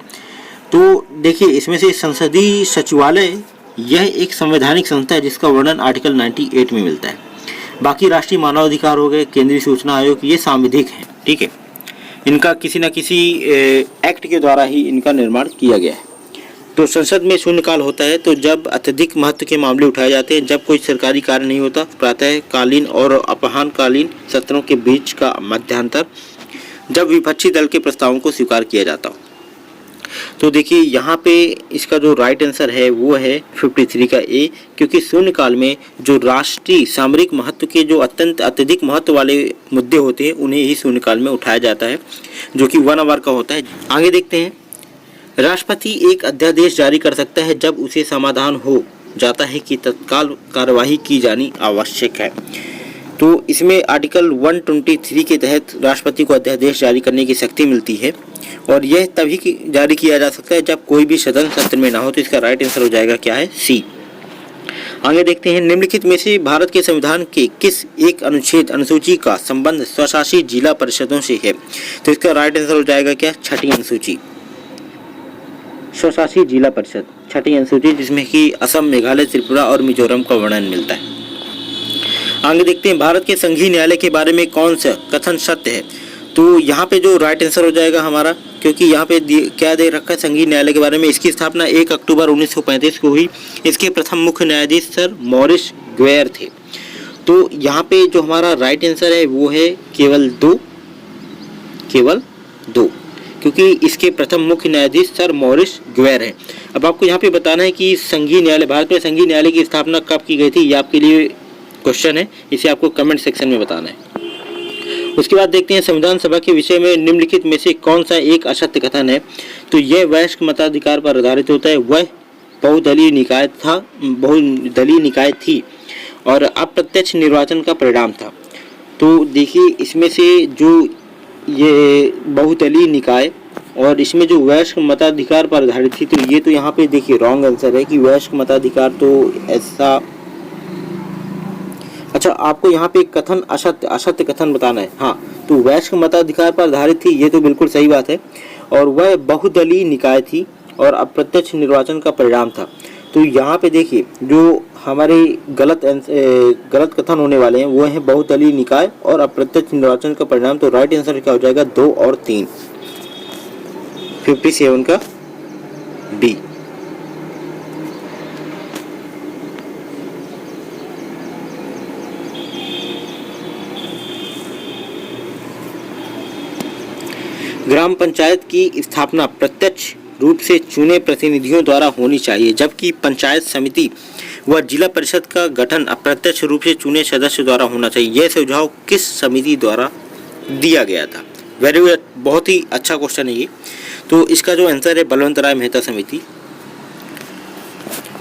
Speaker 1: तो देखिए इसमें से संसदीय सचिवालय यह एक संवैधानिक संस्था है जिसका वर्णन आर्टिकल 98 में मिलता है। बाकी राष्ट्रीय मानवाधिकार हो गए, केंद्रीय सूचना आयोग, ये सांविधिक हैं, ठीक है। इनका किसी न किसी एक्ट के द्वारा ही इनका निर्माण किया गया है। तो संसद में शून्यकाल होता है तो जब अत्यधिक महत्व के मामले उठाए जाते हैं, जब कोई सरकारी कार्य नहीं होता, प्रातःकालीन और अपराह्नकालीन सत्रों के बीच का मध्यांतर, जब विपक्षी दल के प्रस्तावों को स्वीकार किया जाता हो। तो देखिए यहाँ पे इसका जो राइट आंसर है वो है 53 का ए, क्योंकि शून्यकाल में जो राष्ट्रीय सामरिक महत्व के जो अत्यधिक महत्व वाले मुद्दे होते हैं उन्हें ही शून्यकाल में उठाया जाता है, जो कि 1 आवर का होता है। आगे देखते हैं, राष्ट्रपति एक अध्यादेश जारी कर सकता है जब उसे समाधान हो जाता है कि तत्काल कार्यवाही की जानी आवश्यक है। तो इसमें आर्टिकल 123 के तहत राष्ट्रपति को अध्यादेश जारी करने की शक्ति मिलती है और यह तभी जारी किया जा सकता है जब कोई भी सदन सत्र में ना हो। तो इसका राइट आंसर हो जाएगा क्या है, सी। आगे देखते हैं, निम्नलिखित में से भारत के संविधान के किस एक अनुसूची का संबंध स्वशासी जिला परिषदों से है। तो इसका राइट आंसर हो जाएगा क्या, छठी अनुसूची, स्वशासी जिला परिषद, छठी अनुसूची, जिसमें कि असम, मेघालय, त्रिपुरा और मिजोरम का वर्णन मिलता है। आगे देखते हैं, भारत के संघीय न्यायालय के बारे में कौन सा कथन सत्य है। तो यहाँ पे जो राइट आंसर हो जाएगा हमारा, क्योंकि यहाँ पे क्या दे रखा है संघीय न्यायालय के बारे में, इसकी स्थापना 1 अक्टूबर 1935 को हुई। इसके प्रथम मुख्य न्यायाधीश सर मॉरिस ग्वेयर थे। तो यहाँ पे जो हमारा राइट आंसर है वो है केवल दो, क्योंकि इसके प्रथम मुख्य न्यायाधीश सर मॉरिस ग्वेयर हैं। अब आपको यहाँ पे बताना है कि संघीय न्यायालय, भारत में संघीय न्यायालय की स्थापना कब की गई थी, ये आपके लिए क्वेश्चन है, इसे आपको कमेंट सेक्शन में बताना है। उसके बाद देखते हैं, संविधान सभा के विषय में निम्नलिखित में से कौन सा एक असत्य कथन है। तो यह वयस्क मताधिकार पर आधारित होता है, वह बहुदलीय निकाय थी और अप्रत्यक्ष निर्वाचन का परिणाम था। तो देखिए इसमें से जो ये बहुदलीय निकाय और इसमें जो वयस्क मताधिकार पर आधारित थी, तो ये तो यहाँ पे देखिए रॉन्ग आंसर है कि वयस्क मताधिकार तो ऐसा, अच्छा आपको यहाँ पे कथन असत्य कथन बताना है। हाँ, तो वयस्क मताधिकार पर आधारित थी, ये तो बिल्कुल सही बात है, और वह बहुदलीय निकाय थी और अप्रत्यक्ष निर्वाचन का परिणाम था। तो यहाँ पे देखिए जो हमारे गलत कथन होने वाले हैं वो है बहुदलीय निकाय और अप्रत्यक्ष निर्वाचन का परिणाम। तो राइट आंसर क्या हो जाएगा, 2 और 3, 57 का बी। ग्राम पंचायत की स्थापना प्रत्यक्ष रूप से चुने प्रतिनिधियों द्वारा होनी चाहिए, जबकि पंचायत समिति व जिला परिषद का गठन अप्रत्यक्ष रूप से चुने सदस्य द्वारा होना चाहिए। यह सुझाव किस समिति द्वारा दिया गया था। वेरी गुड, बहुत ही अच्छा क्वेश्चन है ये। तो इसका जो आंसर है बलवंत राय मेहता समिति।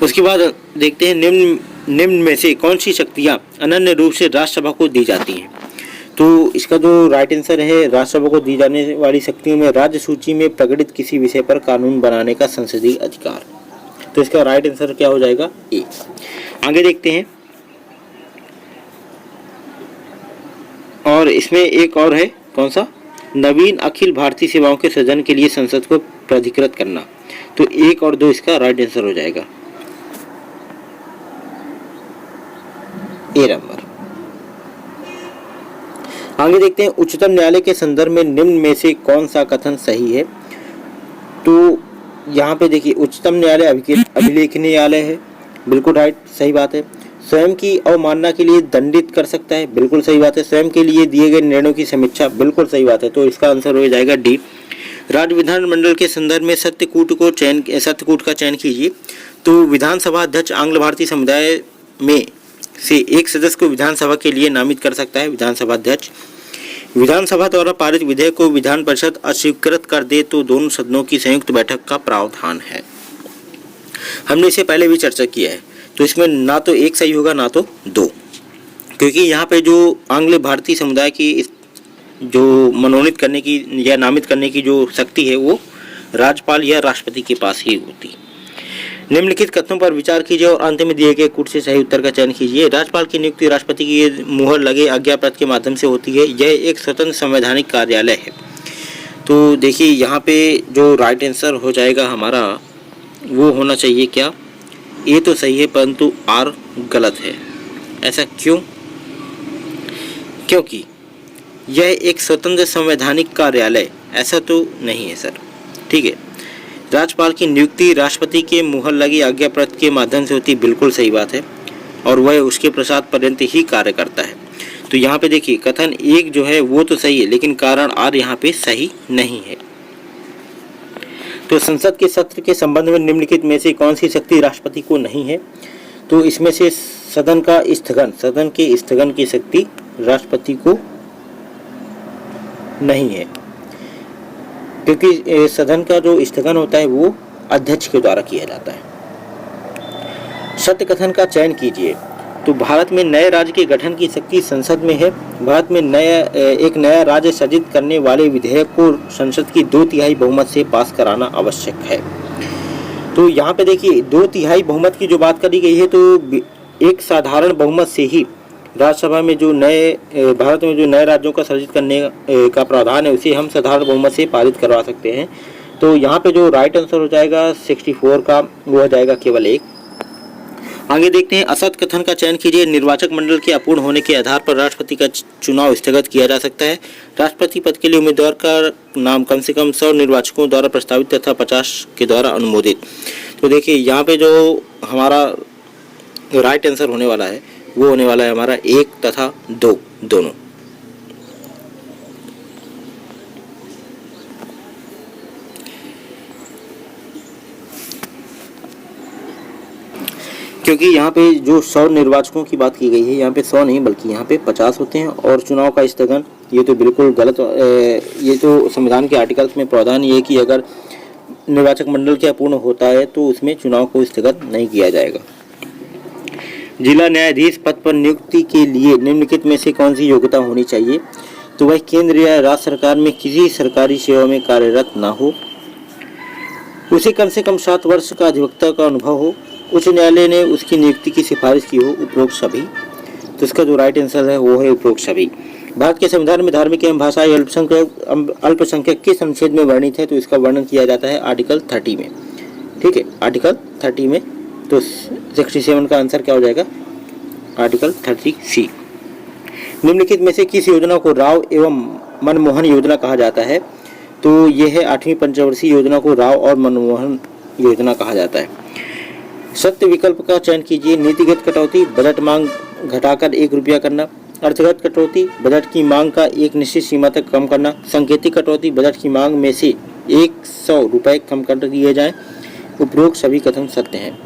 Speaker 1: उसके बाद देखते हैं, निम्न में से कौन सी शक्तियाँ अनन्य रूप से राज्यसभा को दी जाती हैं। तो इसका जो राइट आंसर है, राज्यसभा को दी जाने वाली शक्तियों में राज्य सूची में प्रकटित किसी विषय पर कानून बनाने का संसदीय अधिकार। तो इसका राइट आंसर क्या हो जाएगा, ए। आगे देखते हैं, और इसमें एक और है, कौन सा, नवीन अखिल भारतीय सेवाओं के सृजन के लिए संसद को प्राधिकृत करना। तो 1 और 2 इसका राइट आंसर हो जाएगा, ए नंबर। आगे देखते हैं, उच्चतम न्यायालय के संदर्भ में निम्न में से कौन सा कथन सही है। तो यहाँ पे देखिए उच्चतम न्यायालय अभिलेखनीय न्यायालय है, बिल्कुल राइट, सही बात है। स्वयं की अवमानना के लिए दंडित कर सकता है, बिल्कुल सही बात है। स्वयं के लिए दिए गए निर्णयों की समीक्षा, बिल्कुल सही बात है। तो इसका आंसर हो जाएगा डी। राज्य विधानमंडल के संदर्भ में सत्यकूट का चयन कीजिए। तो विधानसभा अध्यक्ष आंग्ल भारतीय समुदाय में से एक सदस्य को विधानसभा के लिए नामित कर सकता है, विधानसभा अध्यक्ष। विधानसभा द्वारा पारित विधेयक को विधान परिषद अस्वीकृत कर दे तो दोनों सदनों की संयुक्त बैठक का प्रावधान है। हमने इसे पहले भी चर्चा किया है। तो इसमें ना तो 1 सही होगा ना तो 2, क्योंकि यहाँ पे जो आंग्ल भारतीय समुदाय की जो मनोनीत करने की या नामित करने की जो शक्ति है वो राज्यपाल या राष्ट्रपति के पास ही होती। निम्नलिखित कथनों पर विचार कीजिए और अंत में दिए गए कूट से सही उत्तर का चयन कीजिए। राज्यपाल की नियुक्ति राष्ट्रपति की मुहर लगे आज्ञापत्र के माध्यम से होती है। यह एक स्वतंत्र संवैधानिक कार्यालय है। तो देखिए यहाँ पे जो राइट आंसर हो जाएगा हमारा वो होना चाहिए क्या, ए तो सही है परंतु आर गलत है। ऐसा क्यों, क्योंकि यह एक स्वतंत्र संवैधानिक कार्यालय ऐसा तो नहीं है सर। ठीक है, राज्यपाल की नियुक्ति राष्ट्रपति के मुहर लगी आज्ञा पत्र के माध्यम से होती, बिल्कुल सही बात है, और वह उसके प्रसाद पर्यंत ही कार्य करता है। तो यहाँ पे देखिए कथन एक जो है वो तो सही है, लेकिन कारण आर यहाँ पे सही नहीं है। तो संसद के सत्र के संबंध में निम्नलिखित में से कौन सी शक्ति राष्ट्रपति को नहीं है? तो इसमें से सदन के स्थगन की शक्ति राष्ट्रपति को नहीं है, क्योंकि सदन का जो स्थगन होता है वो अध्यक्ष के द्वारा किया जाता है। सत्य कथन का चयन कीजिए। तो भारत में नए राज्य के गठन की शक्ति संसद में है। भारत में एक नया राज्य सृजित करने वाले विधेयक को संसद की 2/3 बहुमत से पास कराना आवश्यक है। तो यहाँ पे देखिए 2/3 बहुमत की जो बात करी गई है, तो एक साधारण बहुमत से ही राज्यसभा में जो भारत में जो नए राज्यों का सृजित करने का प्रावधान है उसे हम साधारण बहुमत से पारित करवा सकते हैं। तो यहाँ पे जो राइट आंसर हो जाएगा 64 का, वो हो जाएगा केवल 1। आगे देखते हैं, असत्य कथन का चयन कीजिए। निर्वाचक मंडल के अपूर्ण होने के आधार पर राष्ट्रपति का चुनाव स्थगित किया जा सकता है। राष्ट्रपति पद के लिए उम्मीदवार का नाम कम से कम 100 निर्वाचकों द्वारा प्रस्तावित तथा 50 के द्वारा अनुमोदित। तो देखिए यहाँ पे जो हमारा राइट आंसर होने वाला है वो होने वाला है हमारा 1 तथा 2 दोनों। क्योंकि यहाँ पे जो 100 निर्वाचकों की बात की गई है, यहाँ पे 100 नहीं बल्कि यहाँ पे 50 होते हैं। और चुनाव का स्थगन ये तो बिल्कुल गलत, ये तो संविधान के आर्टिकल्स में प्रावधान ये है कि अगर निर्वाचक मंडल के अपूर्ण होता है तो उसमें चुनाव को स्थगित नहीं किया जाएगा। जिला न्यायाधीश पद पर नियुक्ति के लिए निम्नलिखित में से कौन सी योग्यता होनी चाहिए? तो वह केंद्र या राज्य सरकार में किसी सरकारी सेवा में कार्यरत ना हो, उसे कम से कम 7 वर्ष का अधिवक्ता का अनुभव हो, उच्च न्यायालय ने उसकी नियुक्ति की सिफारिश की हो, उपरोक्त सभी। तो इसका जो राइट आंसर है वो है उपरोक्त सभी। भारत के संविधान में धार्मिक एवं भाषाई अल्पसंख्यक किस अनुच्छेद में वर्णित है? तो इसका वर्णन किया जाता है आर्टिकल 30 में। ठीक है, आर्टिकल 30 में। तो 67 का आंसर क्या हो जाएगा? Article 30C। निम्नलिखित में से किस योजना को राव एवं मनमोहन योजना कहा जाता है? तो यह है 8वीं पंचवर्षीय योजना को राव और मनमोहन योजना कहा जाता है। सत्य विकल्प का चयन कीजिए। नीतिगत कटौती, बजट मांग घटाकर 1 रुपया करना। अर्थगत कटौती, बजट की मांग का एक निश्चित सीमा तक कम करना। सांकेतिक कटौती, बजट की मांग में से 100 रुपये कम कर दिए जाएं। उपरोक्त सभी कथन सत्य हैं।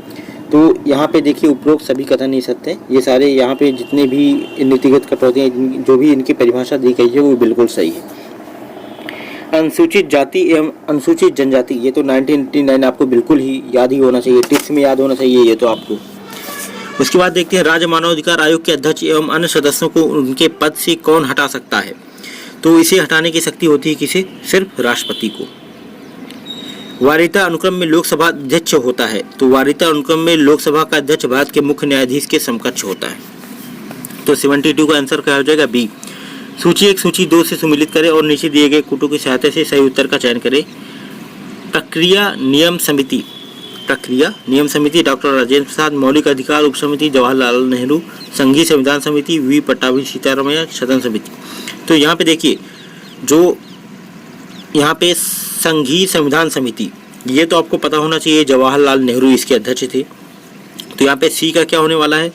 Speaker 1: तो यहाँ पे देखिए उपरोक्त सभी कथन नहीं सत्य हैं। ये सारे यहाँ पे जितने भी नीतिगत कटौतियाँ जो भी इनकी परिभाषा दी गई है वो बिल्कुल सही है। अनुसूचित जाति एवं अनुसूचित जनजाति, ये तो 1989 आपको बिल्कुल ही याद ही होना चाहिए, टिप्स में याद होना चाहिए ये तो आपको। उसके बाद देखते हैं, राज्य मानवाधिकार आयोग के अध्यक्ष एवं अन्य सदस्यों को उनके पद से कौन हटा सकता है? तो इसे हटाने की शक्ति होती है किसे? सिर्फ राष्ट्रपति को। वारिता अनुक्रम में लोकसभा अध्यक्ष होता है। तो वारिता अनुक्रम में लोकसभा का अध्यक्ष भारत के मुख्य न्यायाधीश के समकक्ष होता है। तो 72 का आंसर क्या हो जाएगा? बी। सूची 1 सूची 2 से सम्मिलित करें और नीचे दिए गए कूटों की सहायता से सही उत्तर का चयन करें। प्रक्रिया नियम समिति डॉक्टर राजेंद्र प्रसाद। मौलिक अधिकार उप समिति जवाहरलाल नेहरू। संघीय संविधान समिति वी पट्टाभी सीतारमैया। सदन समिति। तो यहाँ पे देखिए जो यहाँ पे संघीय संविधान समिति, ये तो आपको पता होना चाहिए, जवाहरलाल नेहरू इसके अध्यक्ष थे। तो यहाँ पे सी का क्या होने वाला है?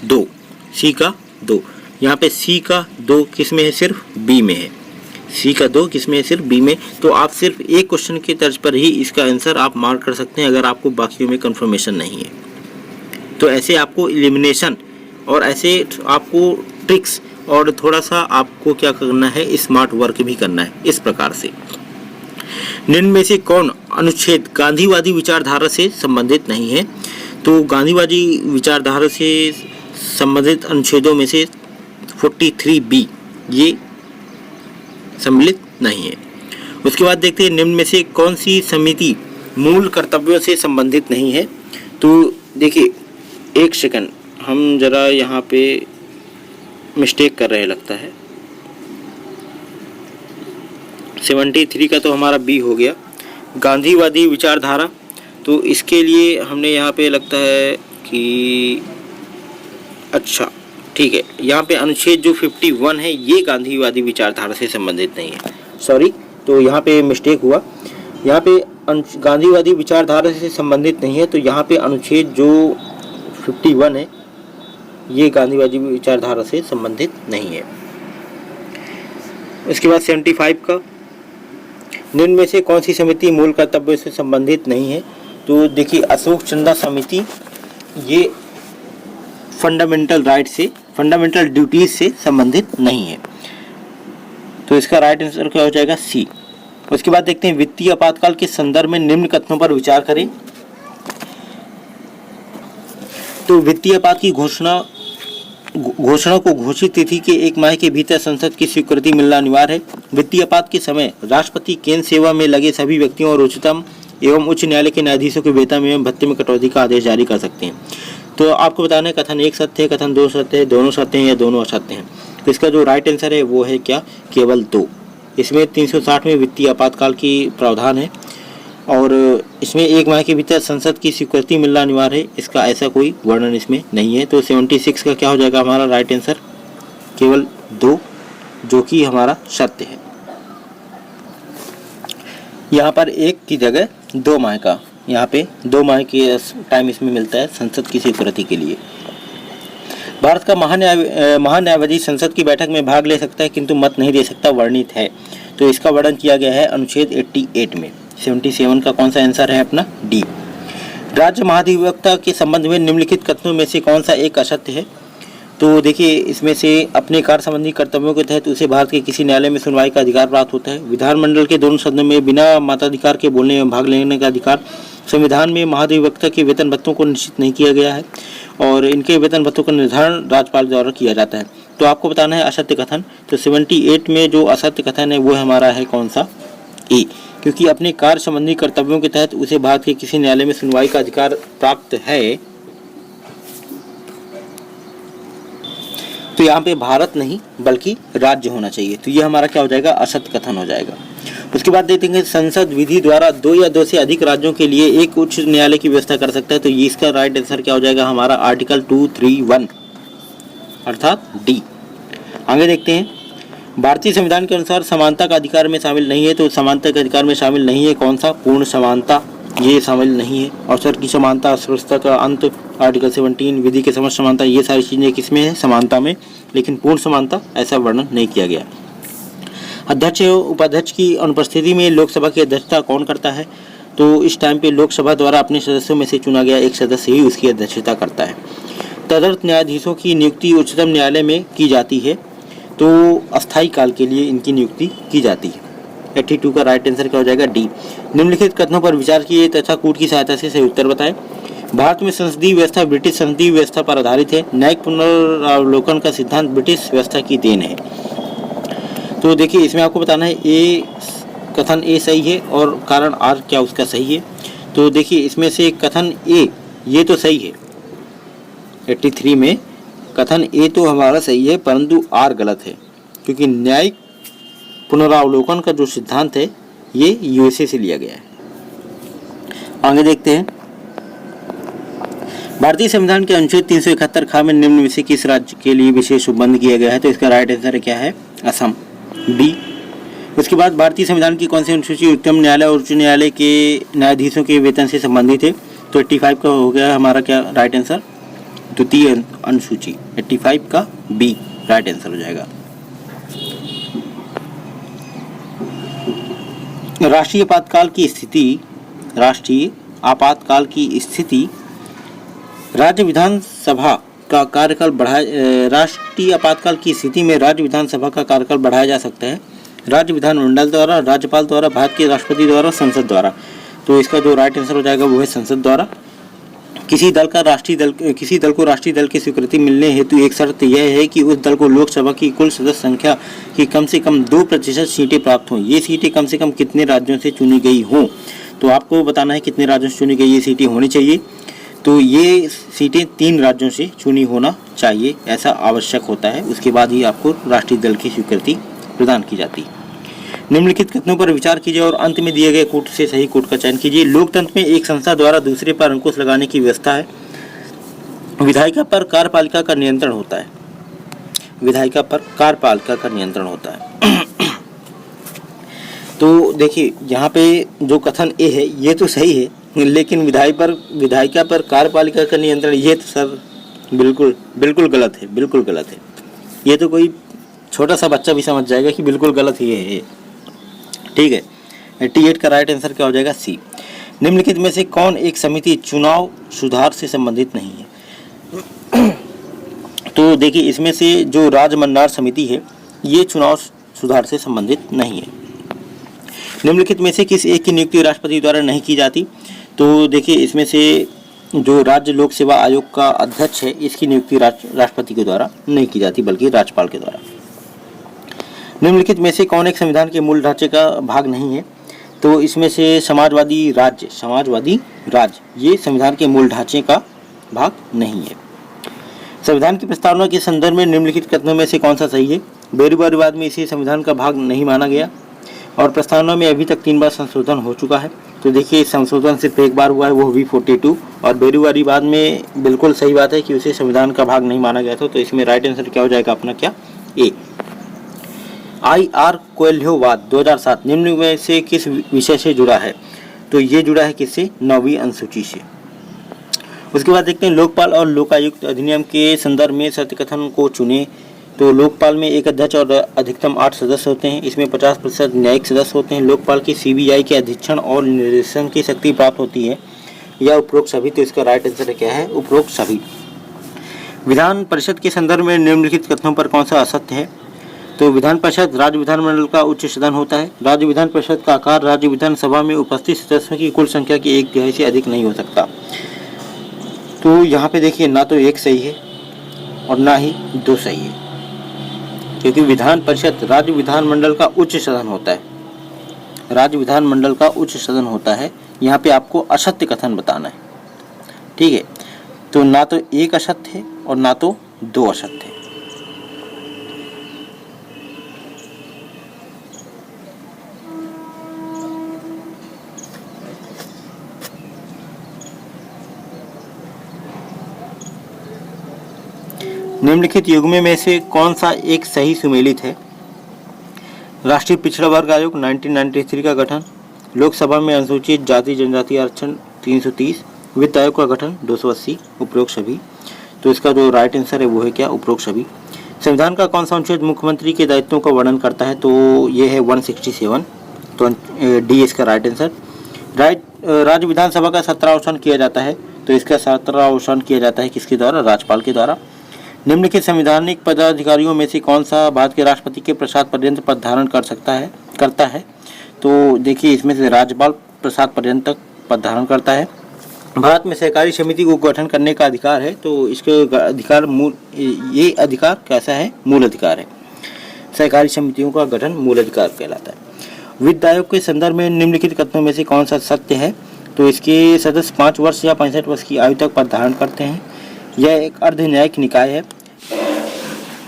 Speaker 1: 2। सी का 2। यहाँ पे सी का 2 किस में है? सिर्फ बी में है। सी का 2 किस में है? सिर्फ बी में। तो आप सिर्फ एक क्वेश्चन के तर्ज पर ही इसका आंसर आप मार्क कर सकते हैं अगर आपको बाकियों में कंफर्मेशन नहीं है। तो ऐसे आपको एलिमिनेशन और ऐसे आपको ट्रिक्स और थोड़ा सा आपको क्या करना है, स्मार्ट वर्क भी करना है इस प्रकार से। निम्न में से कौन अनुच्छेद गांधीवादी विचारधारा से संबंधित नहीं है? तो गांधीवादी विचारधारा से संबंधित अनुच्छेदों में से 43B ये सम्मिलित नहीं है। उसके बाद देखते हैं, निम्न में से कौन सी समिति मूल कर्तव्यों से संबंधित नहीं है? तो देखिए 1 सेकंड, हम जरा यहाँ पे मिस्टेक कर रहे लगता है। 73 का तो हमारा बी हो गया, गांधीवादी विचारधारा। तो इसके लिए हमने यहाँ पे लगता है कि अच्छा ठीक है, यहाँ पे अनुच्छेद जो 51 है ये गांधीवादी विचारधारा से संबंधित नहीं है, सॉरी, तो यहाँ पे मिस्टेक हुआ, यहाँ पे गांधीवादी विचारधारा से संबंधित नहीं है, तो यहाँ पे अनुच्छेद जो 51 है ये गांधीवादी विचारधारा से संबंधित नहीं है। इसके बाद 75 का, निम्न में से कौन सी समिति मूल कर्तव्य से संबंधित नहीं है? तो देखिए अशोक चंदा समिति ये फंडामेंटल राइट से, फंडामेंटल ड्यूटीज से संबंधित नहीं है, तो इसका राइट आंसर क्या हो जाएगा? सी। उसके बाद देखते हैं वित्तीय आपातकाल के संदर्भ में निम्न कथनों पर विचार करें। तो वित्तीय आपात की घोषणा को घोषित तिथि के 1 माह के भीतर संसद की स्वीकृति मिलना अनिवार्य है। वित्तीय आपात के समय राष्ट्रपति केंद्र सेवा में लगे सभी व्यक्तियों और उच्चतम एवं उच्च न्यायालय के न्यायाधीशों के वेतन एवं भत्ते में कटौती का आदेश जारी कर सकते हैं। तो आपको बताना है कथन 1 सत्य है, कथन 2 सत्य है, दोनों सत्य हैं या दोनों असत्य हैं। तो इसका जो राइट आंसर है वो है क्या? केवल 2। इसमें 360 में वित्तीय आपातकाल की प्रावधान है और इसमें 1 माह के भीतर संसद की स्वीकृति मिलना अनिवार्य है, इसका ऐसा कोई वर्णन इसमें नहीं है। तो 76 का क्या हो जाएगा हमारा राइट आंसर? केवल 2, जो कि हमारा सत्य है। यहाँ पर 1 की जगह 2 माह का, यहाँ पे 2 माह के टाइम इसमें मिलता है संसद की स्वीकृति के लिए। भारत का महान्यायवादी संसद की बैठक में भाग ले सकता है किंतु मत नहीं दे सकता, वर्णित है। तो इसका वर्णन किया गया है अनुच्छेद 88 में। 77 का कौन सा आंसर है अपना? डी। राज्य महाधिवक्ता के संबंध में निम्नलिखित कथनों में से कौन सा एक असत्य है? तो देखिए इसमें से अपने कार्य संबंधी कर्तव्यों के तहत उसे भारत के किसी न्यायालय में सुनवाई का अधिकार प्राप्त होता है। विधानमंडल के दोनों सदनों में बिना मताधिकार के बोलने में भाग लेने का अधिकार। संविधान में महाधिवक्ता के वेतन भत्तों को निश्चित नहीं किया गया है और इनके वेतन भत्तों का निर्धारण राज्यपाल द्वारा किया जाता है। तो आपको बताना है असत्य कथन। तो 78 में जो असत्य कथन है वो हमारा है कौन सा? ए, क्योंकि अपने कार्य संबंधी कर्तव्यों के तहत उसे भारत के किसी न्यायालय में सुनवाई का अधिकार प्राप्त है। तो यहाँ पे भारत नहीं बल्कि राज्य होना चाहिए, तो ये हमारा क्या हो जाएगा? असत्य कथन हो जाएगा। उसके बाद देखते हैं संसद विधि द्वारा 2 या 2 से अधिक राज्यों के लिए एक उच्च न्यायालय की व्यवस्था कर सकता है। तो ये इसका राइट आंसर क्या हो जाएगा हमारा? आर्टिकल 231 अर्थात डी। आगे देखते हैं भारतीय संविधान के अनुसार समानता का अधिकार में शामिल नहीं है। तो समानता के अधिकार में शामिल नहीं है कौन सा? पूर्ण समानता, ये शामिल नहीं है। अवसर की समानता, अस्पृश्यता का अंत, आर्टिकल 17, विधि के समक्ष समानता, ये सारी चीजें किसमें है? समानता में, लेकिन पूर्ण समानता ऐसा वर्णन नहीं किया गया। अध्यक्ष एवं उपाध्यक्ष की अनुपस्थिति में लोकसभा की अध्यक्षता कौन करता है? तो इस टाइम पे लोकसभा द्वारा अपने सदस्यों में से चुना गया एक सदस्य ही उसकी अध्यक्षता करता है। तदर्थ न्यायाधीशों की नियुक्ति उच्चतम न्यायालय में की जाती है, तो अस्थायी काल के लिए इनकी नियुक्ति की जाती है। 82 का राइट आंसर क्या हो जाएगा? डी। निम्नलिखित कथनों पर विचार किए तथा कूट की सहायता से सही उत्तर बताएं। भारत में संसदीय व्यवस्था ब्रिटिश संसदीय व्यवस्था पर आधारित है। न्यायिक पुनरावलोकन का सिद्धांत ब्रिटिश व्यवस्था की देन है। तो देखिए इसमें आपको बताना है ए कथन ए सही है और कारण आर क्या उसका सही है। तो देखिए इसमें से कथन ए ये तो सही है, 83 में कथन ए तो हमारा सही है परंतु आर गलत है, क्योंकि न्यायिक पुनरावलोकन का जो सिद्धांत है ये यूएसए से लिया गया है। आगे देखते हैं भारतीय संविधान के अनुच्छेद 371 खा में निम्न में से किस राज्य के लिए विशेष उपबंध किया गया है? तो इसका राइट आंसर क्या है? असम, बी। उसके बाद भारतीय संविधान की कौन सी अनुसूची उच्चतम न्यायालय और उच्च न्यायालय के न्यायाधीशों के वेतन से संबंधित है? तो 85 का हो गया हमारा क्या राइट आंसर? द्वितीय अनुसूची 85 का बी राइट आंसर हो जाएगा। राष्ट्रीय आपातकाल की स्थिति राज्य विधानसभा का कार्यकाल राष्ट्रीय आपातकाल की स्थिति में राज्य विधानसभा का कार्यकाल बढ़ाया जा सकता है राज्य विधानमंडल द्वारा, राज्यपाल द्वारा, भारत के राष्ट्रपति द्वारा, संसद द्वारा। तो इसका जो राइट आंसर हो जाएगा वो है संसद द्वारा। किसी दल को राष्ट्रीय दल की स्वीकृति मिलने हेतु एक शर्त यह है कि उस दल को लोकसभा की कुल सदस्य संख्या की कम से कम 2% सीटें प्राप्त हों। ये सीटें कम से कम कितने राज्यों से चुनी गई हों? तो आपको बताना है कितने राज्यों से चुनी गई ये सीटें होनी चाहिए। तो ये सीटें 3 राज्यों से चुनी होना चाहिए, ऐसा आवश्यक होता है। उसके बाद ही आपको राष्ट्रीय दल की स्वीकृति प्रदान की जाती है। निम्नलिखित कथनों पर विचार कीजिए और अंत में दिए गए कूट से सही कूट का चयन कीजिए। लोकतंत्र में एक संस्था द्वारा दूसरे पर अंकुश लगाने की व्यवस्था है। विधायिका पर कार्यपालिका का नियंत्रण होता है। विधायिका पर कार्यपालिका का नियंत्रण होता है। तो देखिए यहाँ पे जो कथन ए है ये तो सही है, लेकिन विधायिका पर कार्यपालिका का नियंत्रण, ये तो सर बिल्कुल गलत है, बिल्कुल गलत है। ये तो कोई छोटा सा बच्चा भी समझ जाएगा कि बिल्कुल गलत ही है ये। ठीक है, 88 का राइट आंसर क्या हो जाएगा? सी। निम्नलिखित में से कौन एक समिति चुनाव सुधार से संबंधित नहीं है? तो देखिए इसमें से जो राजमन्नार समिति है ये चुनाव सुधार से संबंधित नहीं है। निम्नलिखित में से किस एक की नियुक्ति राष्ट्रपति द्वारा नहीं की जाती? तो देखिए इसमें से जो राज्य लोक सेवा आयोग का अध्यक्ष है इसकी नियुक्ति राष्ट्रपति के द्वारा नहीं की जाती बल्कि राज्यपाल के द्वारा। निम्नलिखित में से कौन एक संविधान के मूल ढांचे का भाग नहीं है? तो इसमें से समाजवादी राज्य ये संविधान के मूल ढांचे का भाग नहीं है। संविधान की प्रस्तावना के संदर्भ में निम्नलिखित कथनों में से कौन सा सही है? बेरूबाद में इसे संविधान का भाग नहीं माना गया और प्रस्तावना में अभी तक 3 बार संशोधन हो चुका है। तो देखिए संशोधन सिर्फ एक बार हुआ है, वो भी 42, और बेरूबाद में बिल्कुल सही बात है कि उसे संविधान का भाग नहीं माना गया था। तो इसमें राइट आंसर क्या हो जाएगा अपना? क्या? ए। IR कोएल्होवाद 2007 निम्न में से किस विषय से जुड़ा है? तो ये जुड़ा है किससे? 9वीं अनुसूची से। उसके बाद देखते हैं लोकपाल और लोकायुक्त अधिनियम के संदर्भ में सत्य कथन को चुने। तो लोकपाल में एक अध्यक्ष और अधिकतम 8 सदस्य होते हैं। इसमें 50% न्यायिक सदस्य होते हैं। लोकपाल की CBI के अधीक्षण और निर्देशन की शक्ति प्राप्त होती है या उपरोक्त सभी। तो इसका राइट आंसर क्या है? उपरोक्त सभी। विधान परिषद के संदर्भ में निम्नलिखित कथनों पर कौन सा असत्य है? तो विधान परिषद राज्य विधानमंडल का उच्च सदन होता है। राज्य विधान परिषद का आकार राज्य विधानसभा में उपस्थित सदस्यों की कुल संख्या की 1/3 से अधिक नहीं हो सकता। तो यहाँ पे देखिए ना तो एक सही है और ना ही 2 सही है, क्योंकि विधान परिषद राज्य विधानमंडल का उच्च सदन होता है। राज्य विधानमंडल का उच्च सदन होता है। यहाँ पे आपको असत्य कथन बताना है। ठीक है, तो ना तो एक असत्य है और ना तो 2 असत्य है। निम्नलिखित युग्म में से कौन सा एक सही सुमेलित है? राष्ट्रीय पिछड़ा वर्ग आयोग 1993 का गठन, लोकसभा में अनुसूचित जाति जनजाति आरक्षण 330, वित्त आयोग का गठन 280, उपरोक्त सभी। तो इसका जो राइट आंसर है वो है क्या? उपरोक्त सभी। संविधान का कौन सा अनुच्छेद मुख्यमंत्री के दायित्वों का वर्णन करता है? तो ये है 167। तो डी इसका राइट आंसर। राज्य विधानसभा का 17वां अवसान किया जाता है। तो इसका 17वां अवसान किया जाता है किसके द्वारा? राज्यपाल के द्वारा। निम्नलिखित संवैधानिक पदाधिकारियों में से कौन सा भारत के राष्ट्रपति के प्रसाद पर्यंत पद धारण करता है? तो देखिए इसमें से राज्यपाल प्रसाद पर्यंत तक पद धारण करता है। भारत में सहकारी समिति को गठन करने का अधिकार है। तो इसके अधिकार ये अधिकार कैसा है? मूल अधिकार है। सहकारी समितियों का गठन मूल अधिकार कहलाता है। वित्त आयोग के संदर्भ में निम्नलिखित कथनों में से कौन सा सत्य है? तो इसके सदस्य 5 वर्ष या 65 वर्ष की आयु तक पद धारण करते हैं। यह एक अर्ध न्यायिक निकाय है।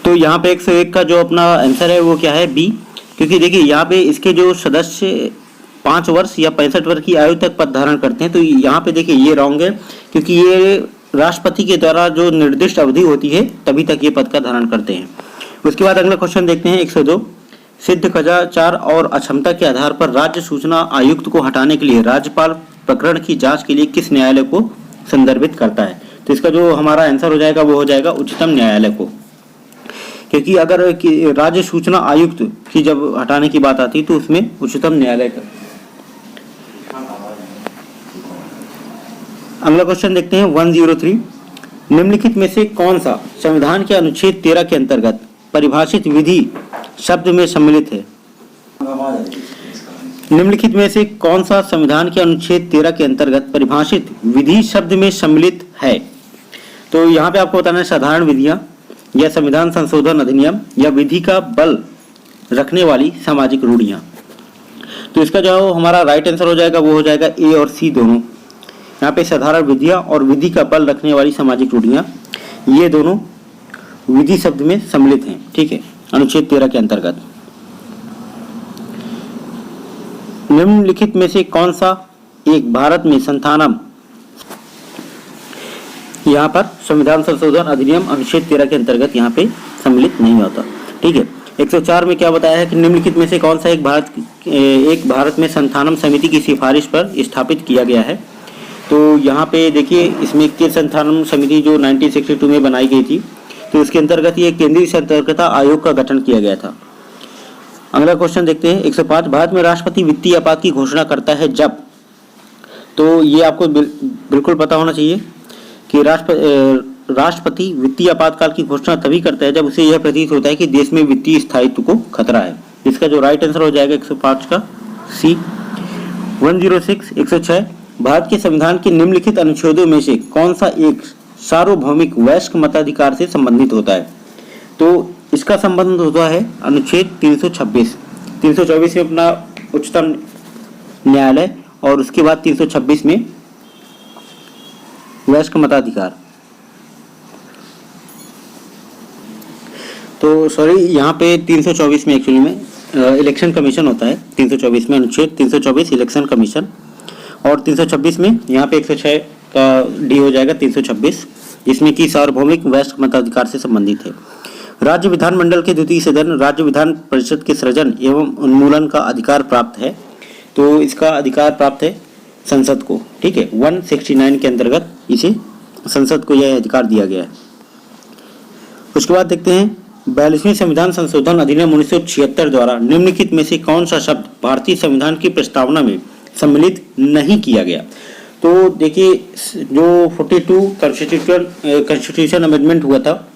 Speaker 1: तो यहाँ पे 101 का जो अपना आंसर है वो क्या है? बी। क्योंकि देखिए यहाँ पे इसके जो सदस्य 5 वर्ष या 65 वर्ष की आयु तक पद धारण करते हैं। तो यहाँ पे देखिए ये रॉन्ग है, क्योंकि ये राष्ट्रपति के द्वारा जो निर्दिष्ट अवधि होती है तभी तक ये पद का धारण करते हैं। उसके बाद अगला क्वेश्चन देखते हैं 102। सिद्ध कदाचार और अक्षमता के आधार पर राज्य सूचना आयुक्त को हटाने के लिए राज्यपाल प्रकरण की जांच के लिए किस न्यायालय को संदर्भित करता है? तो इसका जो हमारा आंसर हो जाएगा वो हो जाएगा उच्चतम न्यायालय को। क्योंकि अगर राज्य सूचना आयुक्त की जब हटाने की बात आती है तो उसमें उच्चतम न्यायालय का। अगला क्वेश्चन देखते हैं 103। निम्नलिखित में से कौन सा संविधान के अनुच्छेद 13 के अंतर्गत परिभाषित विधि शब्द में सम्मिलित है? निम्नलिखित में से कौन सा संविधान के अनुच्छेद 13 के अंतर्गत परिभाषित विधि शब्द में सम्मिलित है? तो यहाँ पे आपको बताना है साधारण विधियां या संविधान संशोधन अधिनियम या विधि का बल रखने वाली सामाजिक रूढ़ियां। तो इसका जो हमारा राइट आंसर हो जाएगा वो हो जाएगा ए और सी दोनों। यहाँ पे साधारण विधियां और विधि का बल रखने वाली सामाजिक रूढ़ियां, ये दोनों विधि शब्द में सम्मिलित हैं। ठीक है, अनुच्छेद 13 के अंतर्गत। निम्नलिखित में से कौन सा एक भारत में संथानम यहाँ पर संविधान संशोधन अधिनियम अनुच्छेद 13 के अंतर्गत यहाँ पे सम्मिलित नहीं होता। ठीक है। 104 में क्या बताया है कि निम्नलिखित में से कौन सा एक भारत में संथानम समिति की सिफारिश पर स्थापित किया गया है। तो यहाँ पे देखिए, इसमें के संथानम समिति जो 1962 में बनाई गई थी, तो इसके अंतर्गत ये केंद्रीय सतर्कता आयोग का गठन किया गया था। अगला क्वेश्चन देखते हैं 105। भारत में राष्ट्रपति वित्तीय आपात की घोषणा करता है जब, तो ये आपको बिल्कुल पता होना चाहिए कि राष्ट्रपति वित्तीय आपातकाल की घोषणा तभी करता है जब उसे यह प्रतीत होता है कि देश में वित्तीय स्थायित्व को खतरा है। इसका जो राइट आंसर हो जाएगा 105 का सी। 106 106 भारत के संविधान के निम्नलिखित अनुच्छेदों में से कौन सा एक सार्वभौमिक वयस्क मताधिकार से संबंधित होता है। तो इसका संबंध होता है अनुच्छेद 326। 324 में अपना उच्चतम न्यायालय और उसके बाद 326 में वयस्क मताधिकार। तो सॉरी, यहाँ पे 324 में एक्चुअली में इलेक्शन कमीशन होता है। 324 में अनुच्छेद 324 इलेक्शन कमीशन, और 326 में यहाँ पे 106 का डी हो जाएगा 326, जिसमें कि सार्वभौमिक वयस्क मताधिकार से संबंधित है। राज्य विधानमंडल के द्वितीय सदन राज्य विधान परिषद के सृजन एवं उन्मूलन का अधिकार प्राप्त है। तो इसका अधिकार प्राप्त है संसद को। ठीक है। 169 के अंतर्गत इसे संसद को यह अधिकार दिया गया है। उसके बाद देखते हैं 42वें संविधान संशोधन अधिनियम 1976 द्वारा निम्नलिखित में से कौन सा शब्द भारतीय संविधान की प्रस्तावना में सम्मिलित नहीं किया गया। तो देखिए, जो 42 कॉन्स्टिट्यूशन अमेंडमेंट हुआ था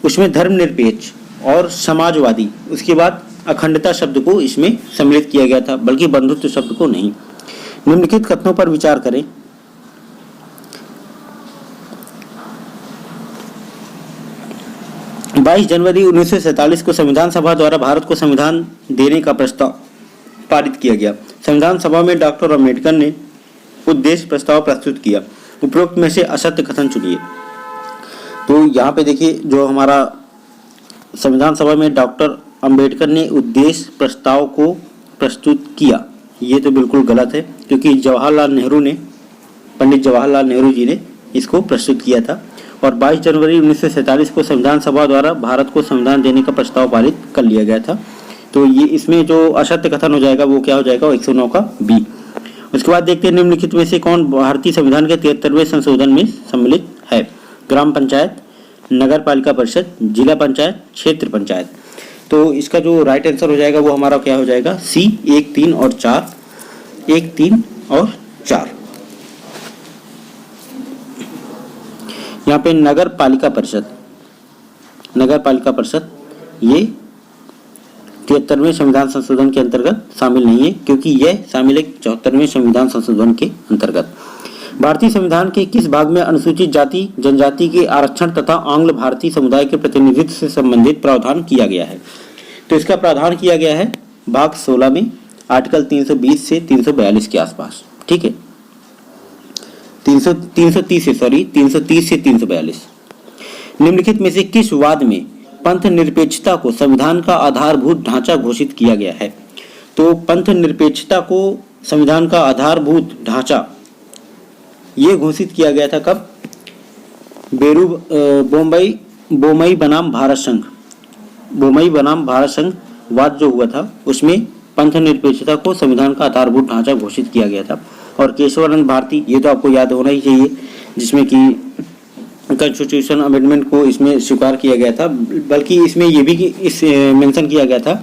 Speaker 1: उसमें धर्मनिरपेक्ष और समाजवादी, उसके बाद अखंडता शब्द को इसमें सम्मिलित किया गया था, बल्कि बंधुत्व शब्द को नहीं। निम्नलिखित कथनों पर विचार करें। बाईस जनवरी 1947 को संविधान सभा द्वारा भारत को संविधान देने का प्रस्ताव पारित किया गया। संविधान सभा में डॉक्टर अम्बेडकर ने उद्देश्य प्रस्ताव प्रस्तुत किया। उपरोक्त में से असत्य कथन चुनिए। तो यहाँ पे देखिए, जो हमारा संविधान सभा में डॉक्टर अम्बेडकर ने उद्देश्य प्रस्ताव को प्रस्तुत किया, ये तो बिल्कुल गलत है, क्योंकि पंडित जवाहरलाल नेहरू जी ने इसको प्रस्तुत किया था। और 22 जनवरी 1947 को संविधान सभा द्वारा भारत को संविधान देने का प्रस्ताव पारित कर लिया गया था। तो ये इसमें जो असत्य कथन हो जाएगा वो क्या हो जाएगा, 109 का बी। उसके बाद देखते हैं निम्नलिखित में से कौन भारतीय संविधान के 73वें संशोधन में सम्मिलित है। ग्राम पंचायत, नगर पालिका परिषद, जिला पंचायत, क्षेत्र पंचायत। तो इसका जो राइट आंसर हो जाएगा वो हमारा क्या हो जाएगा, सी 1, 3 और 4। 1, 3 और 4। यहाँ पे नगर पालिका परिषद ये 73वें संविधान संशोधन के अंतर्गत शामिल नहीं है, क्योंकि यह शामिल है 74वें संविधान संशोधन के अंतर्गत। भारतीय संविधान के किस भाग में अनुसूचित जाति जनजाति के आरक्षण तथा आंग्ल भारतीय समुदाय के प्रतिनिधित्व से संबंधित प्रावधान किया गया है। तो इसका प्रावधान किया गया है भाग 16 में, आर्टिकल 320 से 342 के आसपास। ठीक है। 330 से 342। निम्नलिखित में से किस वाद में पंथ निरपेक्षता को संविधान का आधारभूत ढांचा घोषित किया गया है। तो पंथ निरपेक्षता को संविधान का आधारभूत ढांचा ये घोषित किया गया था कब, बोमई बनाम भारत संघ वाद जो हुआ था उसमें पंथ निरपेक्षता को संविधान का आधारभूत ढांचा घोषित किया गया था। और केशवानंद भारती, ये तो आपको याद होना ही चाहिए, जिसमें कि कॉन्स्टिट्यूशन अमेंडमेंट को इसमें स्वीकार किया गया था। बल्कि इसमें ये भी इस मेंशन किया गया था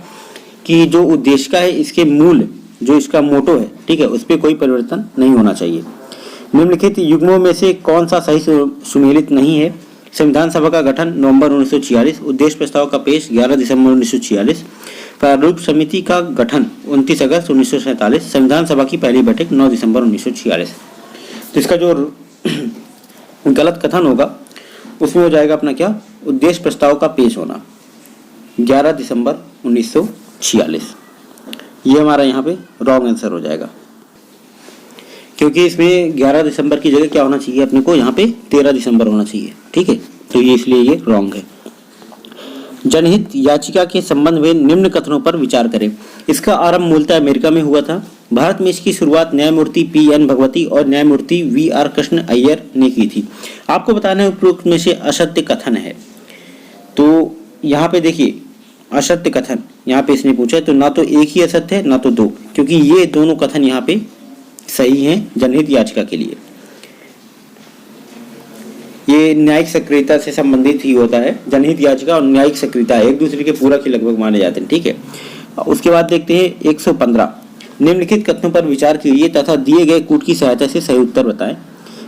Speaker 1: कि जो उद्देश्य का है, इसके मूल जो इसका मोटो है, ठीक है, उस पर कोई परिवर्तन नहीं होना चाहिए। निम्नलिखित युग्मों में से कौन सा सही सुमेलित नहीं है। संविधान सभा का गठन नवंबर 1946, उद्देश्य प्रस्ताव का पेश 11 दिसंबर 1946, प्रारूप समिति का गठन 29 अगस्त 1947, संविधान सभा की पहली बैठक 9 दिसंबर 1946। तो इसका जो गलत कथन होगा उसमें हो जाएगा अपना क्या, उद्देश्य प्रस्ताव का पेश होना 11 दिसंबर 1946। ये हमारा यहाँ पे रॉन्ग आंसर हो जाएगा, क्योंकि इसमें 11 दिसंबर की जगह क्या होना चाहिए अपने को, यहाँ पे 13 दिसंबर होना चाहिए। ठीक है, तो ये इसलिए ये रॉन्ग है। जनहित याचिका के संबंध में निम्न कथनों पर विचार करें। इसका आरंभ मूलतः अमेरिका में हुआ था, भारत में इसकी शुरुआत न्यायमूर्ति P.N. भगवती और न्यायमूर्ति V.R. कृष्ण अय्यर ने की थी। आपको बताना है उपरोक्त में से असत्य कथन है। तो यहाँ पे देखिए असत्य कथन यहाँ पे इसने पूछा है, तो ना तो एक ही असत्य है ना तो दो, क्योंकि ये दोनों कथन यहाँ पे सही हैं जनहित याचिका के लिए। ये न्यायिक सक्रियता से संबंधित ही होता है। जनहित याचिका और न्यायिक सक्रियता एक दूसरे के पूरक ही लगभग माने जाते हैं, ठीक है। उसके बाद देखते हैं 115, निम्नलिखित कथनों पर विचार कीजिए तथा दिए गए कूट की सहायता से सही उत्तर बताएं।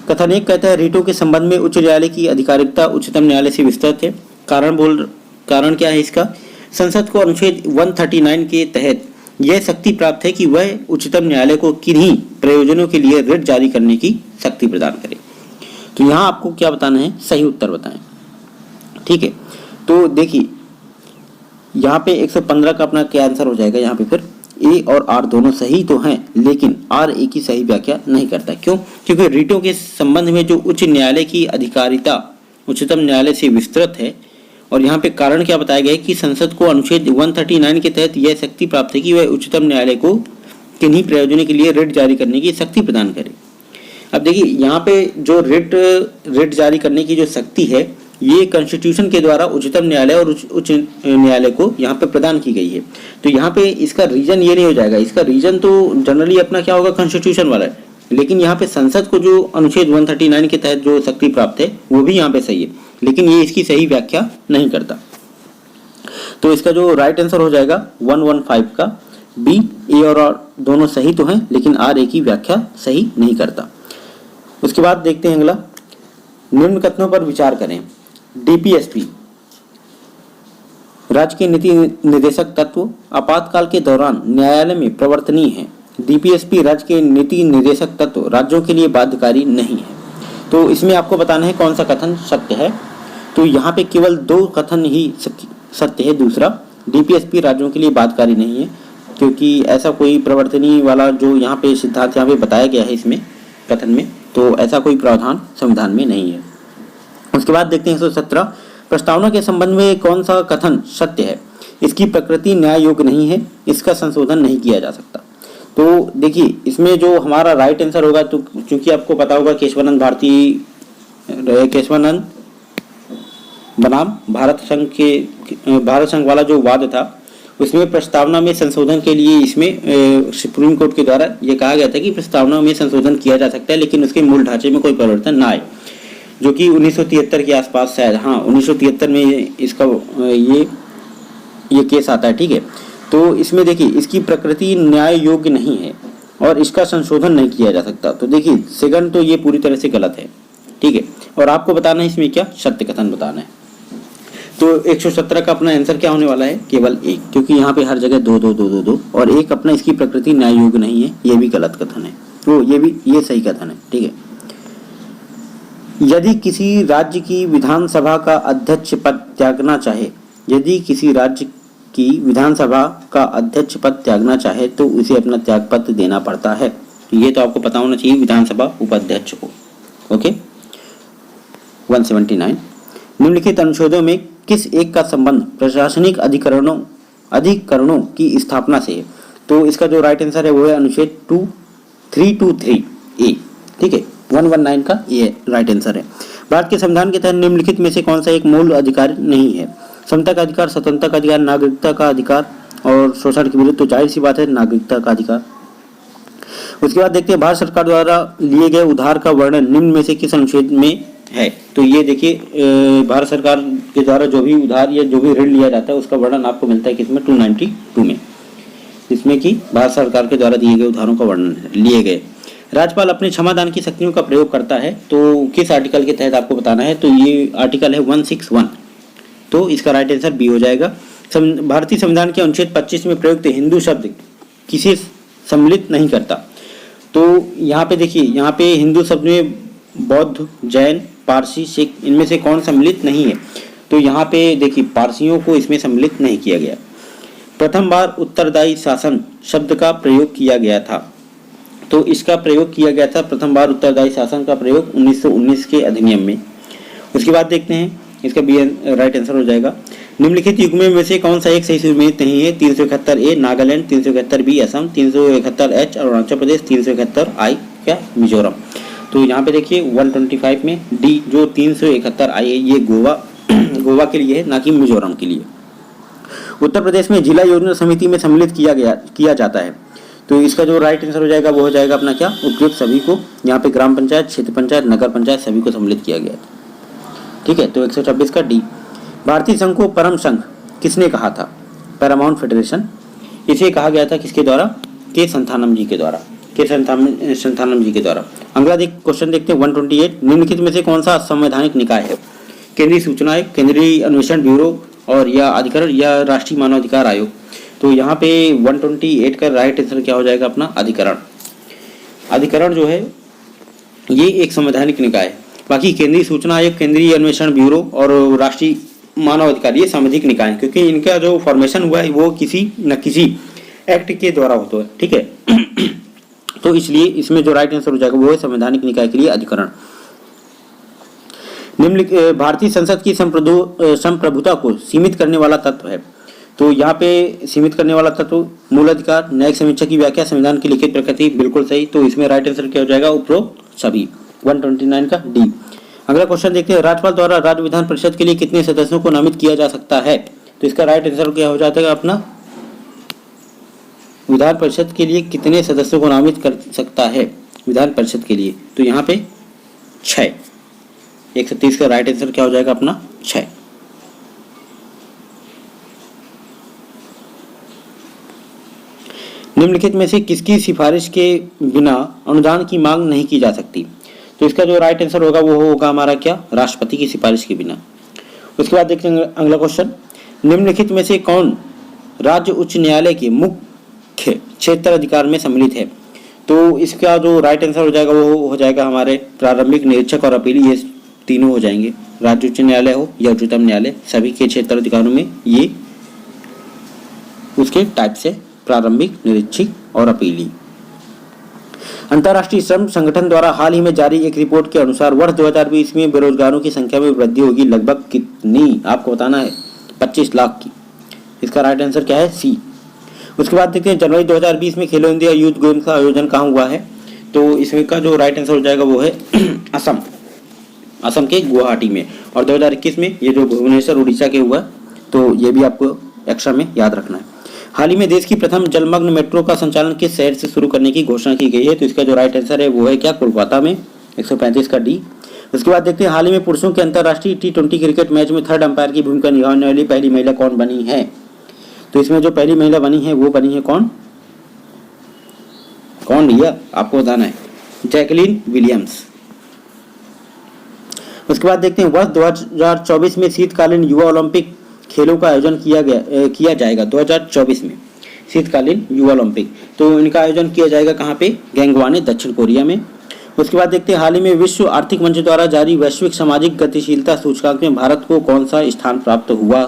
Speaker 1: कथन 1 कहता है रिटों के संबंध में उच्च न्यायालय की अधिकारिकता उच्चतम न्यायालय से विस्तृत है। कारण क्या है इसका? संसद को अनुच्छेद 139 के तहत यह शक्ति प्राप्त है कि वह उच्चतम न्यायालय को किन्हीं प्रयोजनों के लिए रिट जारी करने की शक्ति प्रदान करे। तो यहाँ आपको क्या बताना है? सही उत्तर बताएं, ठीक है। तो देखिए यहाँ पे 115 का अपना क्या आंसर हो जाएगा? यहाँ पे फिर ए और आर दोनों सही तो हैं, लेकिन आर ए की सही व्याख्या नहीं करता। क्यों? क्योंकि रिटों के संबंध में जो उच्च न्यायालय की अधिकारिता उच्चतम न्यायालय से विस्तृत है, और यहाँ पे कारण क्या बताया गया है कि संसद को अनुच्छेद 139 के तहत यह शक्ति प्राप्त है कि वह उच्चतम न्यायालय को किन्हीं प्रयोजनों के लिए रिट जारी करने की शक्ति प्रदान करे। अब देखिए यहाँ पे जो रिट जारी करने की जो शक्ति है, ये कॉन्स्टिट्यूशन के द्वारा उच्चतम न्यायालय और उच्च न्यायालय को यहाँ पे प्रदान की गई है। तो यहाँ पे इसका रीजन ये नहीं हो जाएगा, इसका रीजन तो जनरली अपना क्या होगा? कॉन्स्टिट्यूशन वाला है। लेकिन यहाँ पे संसद को जो अनुच्छेद 139 के तहत जो शक्ति प्राप्त है वो भी यहाँ पे सही है, लेकिन ये इसकी सही व्याख्या नहीं करता। तो इसका जो राइट आंसर हो जाएगा 115 का बी। ए और आर दोनों सही तो हैं, लेकिन आर ए की व्याख्या सही नहीं करता। उसके बाद देखते हैं अगला, निम्न कथनों पर विचार करें। डीपीएसपी राज्य के नीति निर्देशक तत्व आपातकाल के दौरान न्यायालय में प्रवर्तनीय है। डीपीएसपी राज्य के नीति निर्देशक तत्व राज्यों के लिए बाध्यकारी नहीं है। तो इसमें आपको बताना है कौन सा कथन सत्य है। तो यहाँ पे केवल दो कथन ही सत्य है। दूसरा, डीपीएसपी राज्यों के लिए बाध्यकारी नहीं है, क्योंकि ऐसा कोई प्रवर्तनीय वाला जो यहाँ पे सिद्धांत यहाँ पे बताया गया है इसमें कथन में, तो ऐसा कोई प्रावधान संविधान में नहीं है। उसके बाद देखते हैं 117, प्रस्तावना के संबंध में कौन सा कथन सत्य है? इसकी प्रकृति न्याय योग्य नहीं है, इसका संशोधन नहीं किया जा सकता। तो देखिए इसमें जो हमारा राइट आंसर होगा, तो क्योंकि आपको पता होगा केशवानंद बनाम भारत संघ वाला जो वाद था, उसमें प्रस्तावना में संशोधन के लिए इसमें सुप्रीम कोर्ट के द्वारा ये कहा गया था कि प्रस्तावना में संशोधन किया जा सकता है, लेकिन उसके मूल ढांचे में कोई परिवर्तन ना आए, जो कि 1973 के आसपास शायद, हाँ 1973 में इसका ये केस आता है, ठीक है। तो इसमें देखिए इसकी प्रकृति न्याय योग्य नहीं है और इसका संशोधन नहीं किया जा सकता। तो देखिए सेकंड तो ये पूरी तरह से गलत है, ठीक है। और आपको बताना है इसमें क्या सत्य कथन बताना है। तो 117 का अपना आंसर क्या होने वाला है? केवल एक, क्योंकि यहाँ पे हर जगह दो और एक अपना इसकी प्रकृति न्याय योग्य नहीं है, ये भी गलत कथन है। तो ये सही कथन है, ठीक है। यदि किसी राज्य की विधानसभा का अध्यक्ष पद त्यागना चाहे, यदि किसी राज्य की विधानसभा का अध्यक्ष पद त्यागना चाहे तो उसे अपना त्यागपत्र देना पड़ता है। ये तो आपको पता होना चाहिए विधानसभा उपाध्यक्ष को। ओके 179, निम्नलिखित अनुच्छेदों में किस एक का संबंध प्रशासनिक अधिकरणों की स्थापना से है? तो इसका जो राइट आंसर है वो है अनुच्छेद 323 ए, ठीक है। 119 का ये राइट आंसर है। भारत के संविधान के तहत निम्नलिखित में से कौन सा एक मूल अधिकार नहीं है? समता का अधिकार, स्वतंत्रता का अधिकार, नागरिकता का अधिकार और शोषण के विरुद्ध। तो जाहिर सी बात है नागरिकता का अधिकार। उसके बाद देखते हैं भारत सरकार द्वारा लिए गए उधार का वर्णन निम्न में से किस अनुच्छेद में है? तो ये देखिए भारत सरकार के द्वारा जो भी उधार या जो भी ऋण लिया जाता है उसका वर्णन आपको मिलता है किसमें? 292 में, जिसमें कि भारत सरकार के द्वारा दिए गए उधारों का वर्णन लिए गए। राज्यपाल अपने क्षमादान की शक्तियों का प्रयोग करता है, तो किस आर्टिकल के तहत आपको बताना है? तो ये आर्टिकल है 161, तो इसका राइट आंसर बी हो जाएगा। भारतीय संविधान के अनुच्छेद 25 में प्रयुक्त हिंदू शब्द किसे सम्मिलित नहीं करता? तो यहाँ पे देखिए, यहाँ पे हिंदू शब्द में बौद्ध, जैन, पारसी, सिख, इनमें से कौन सम्मिलित नहीं है? तो यहाँ पे देखिए पारसियों को इसमें सम्मिलित नहीं किया गया। प्रथम बार उत्तरदायी शासन शब्द का प्रयोग किया गया था, तो इसका प्रयोग किया गया था प्रथम बार उत्तरदायी शासन का प्रयोग 1919 के अधिनियम में। उसके बाद देखते हैं इसका बी राइट आंसर हो जाएगा। निम्नलिखित युग्मों में से कौन सा एक सही सुमेलित नहीं है? 371 ए नागालैंड, 371 बी असम, 371 एच अरुणाचल प्रदेश, 371 आई क्या मिजोरम। तो यहाँ पे देखिए 125 में डी जो 371 आई है ये गोवा के लिए है, ना कि मिजोरम के लिए। उत्तर प्रदेश में जिला योजना समिति में सम्मिलित किया जाता है। तो इसका जो राइट आंसर हो जाएगा वो हो जाएगा अपना क्या, उपयुक्त सभी को। यहाँ पे ग्राम पंचायत, क्षेत्र पंचायत, नगर पंचायत सभी को सम्मिलित किया गया। ठीक है, तो 126 का डी। भारतीय संघ को परम संघ किसने कहा था? Paramount federation. इसे कहा गया था किसके द्वारा? के संथानम जी के द्वारा। अगला क्वेश्चन देखते हैं 128। निम्नलिखित में से कौन सा संवैधानिक निकाय है? केंद्रीय सूचना आयोग, केंद्रीय अन्वेषण ब्यूरो और या अधिकरण या राष्ट्रीय मानवाधिकार आयोग। तो यहाँ पे 128 का राइट आंसर क्या हो जाएगा अपना? अधिकरण। अधिकरण जो है ये एक संवैधानिक निकाय है। बाकी केंद्रीय सूचना आयोग, केंद्रीय अन्वेषण ब्यूरो और राष्ट्रीय मानवाधिकार ये सामाजिक निकाय है, क्योंकि इनका जो फॉर्मेशन हुआ है वो किसी न किसी एक्ट के द्वारा होता है। ठीक है तो इसलिए इसमें जो राइट आंसर हो जाएगा वो है संवैधानिक निकाय के लिए अधिकरण। निम्नलिखित भारतीय संसद की संप्रभुता को सीमित करने वाला तत्व है। तो यहाँ पे सीमित करने वाला तत्व मूल अधिकार, न्यायिक समीक्षा की व्याख्या, संविधान की लिखित प्रकृति, बिल्कुल सही। तो इसमें राइट आंसर क्या हो जाएगा? उपरोक्त सभी। 129 का डी। अगला क्वेश्चन देखते हैं, राज्यपाल द्वारा राज्य विधान परिषद के लिए कितने सदस्यों को नामित किया जा सकता है? तो इसका राइट आंसर क्या हो जाता है अपना? विधान परिषद के लिए कितने सदस्यों को नामित कर सकता है विधान परिषद के लिए? तो यहाँ पे 6। 130 का राइट आंसर क्या हो जाएगा अपना? 6। निम्नलिखित में से किसकी सिफारिश के बिना अनुदान की मांग नहीं की जा सकती? तो इसका जो राइट आंसर होगा वो होगा हमारा क्या? राष्ट्रपति की सिफारिश के बिना। उसके बाद देखते हैं अगला क्वेश्चन, निम्नलिखित में से कौन राज्य उच्च न्यायालय के मुख्य क्षेत्र अधिकार में सम्मिलित है? तो इसका जो राइट आंसर हो जाएगा वो हो जाएगा हमारे प्रारंभिक, निरीक्षक और अपील, ये तीनों हो जाएंगे। राज्य उच्च न्यायालय हो या उच्चतम न्यायालय, सभी के क्षेत्र अधिकारों में ये उसके टाइप से प्रारंभिक, निरीक्षक और अपीली। अंतर्राष्ट्रीय श्रम संगठन द्वारा हाल ही में जारी एक रिपोर्ट के अनुसार वर्ष 2020 में बेरोजगारों की संख्या में वृद्धि होगी। लगभग कितनी? आपको बताना है। 25 लाख की। इसका राइट आंसर क्या है? सी। उसके बाद देखते हैं जनवरी 2020 में खेलो इंडिया यूथ गेम्स का आयोजन कहाँ हुआ है? तो इसमें का जो राइट आंसर हो जाएगा वो है असम के गुवाहाटी में। और 2021 में ये जो भुवनेश्वर उड़ीसा के हुआ, तो ये भी आपको एक्स्ट्रा में याद रखना है। हाल ही में देश की प्रथम जलमग्न मेट्रो का संचालन किस शहर से शुरू करने की घोषणा की गई है? तो इसका जो राइट आंसर है वो है क्या? कोलकाता में। 135 का डी। उसके बाद देखते हैं हाल ही में पुरुषों के अंतर्राष्ट्रीय T20 क्रिकेट मैच में थर्ड अंपायर की भूमिका निभाने वाली पहली महिला कौन बनी है? तो इसमें जो पहली महिला बनी है वो बनी है कौन भैया? आपको बताना है। Jacqueline Williams. उसके बाद देखते हैं वर्ष 2024 में शीतकालीन युवा ओलंपिक खेलों का आयोजन किया जाएगा। 2024 में शीतकालीन युवा ओलंपिक, तो इनका आयोजन किया जाएगा कहाँ पे? गैंगवाने, दक्षिण कोरिया में। उसके बाद देखते हैं हाल ही में विश्व आर्थिक मंच द्वारा जारी वैश्विक सामाजिक गतिशीलता सूचकांक में भारत को कौन सा स्थान प्राप्त हुआ?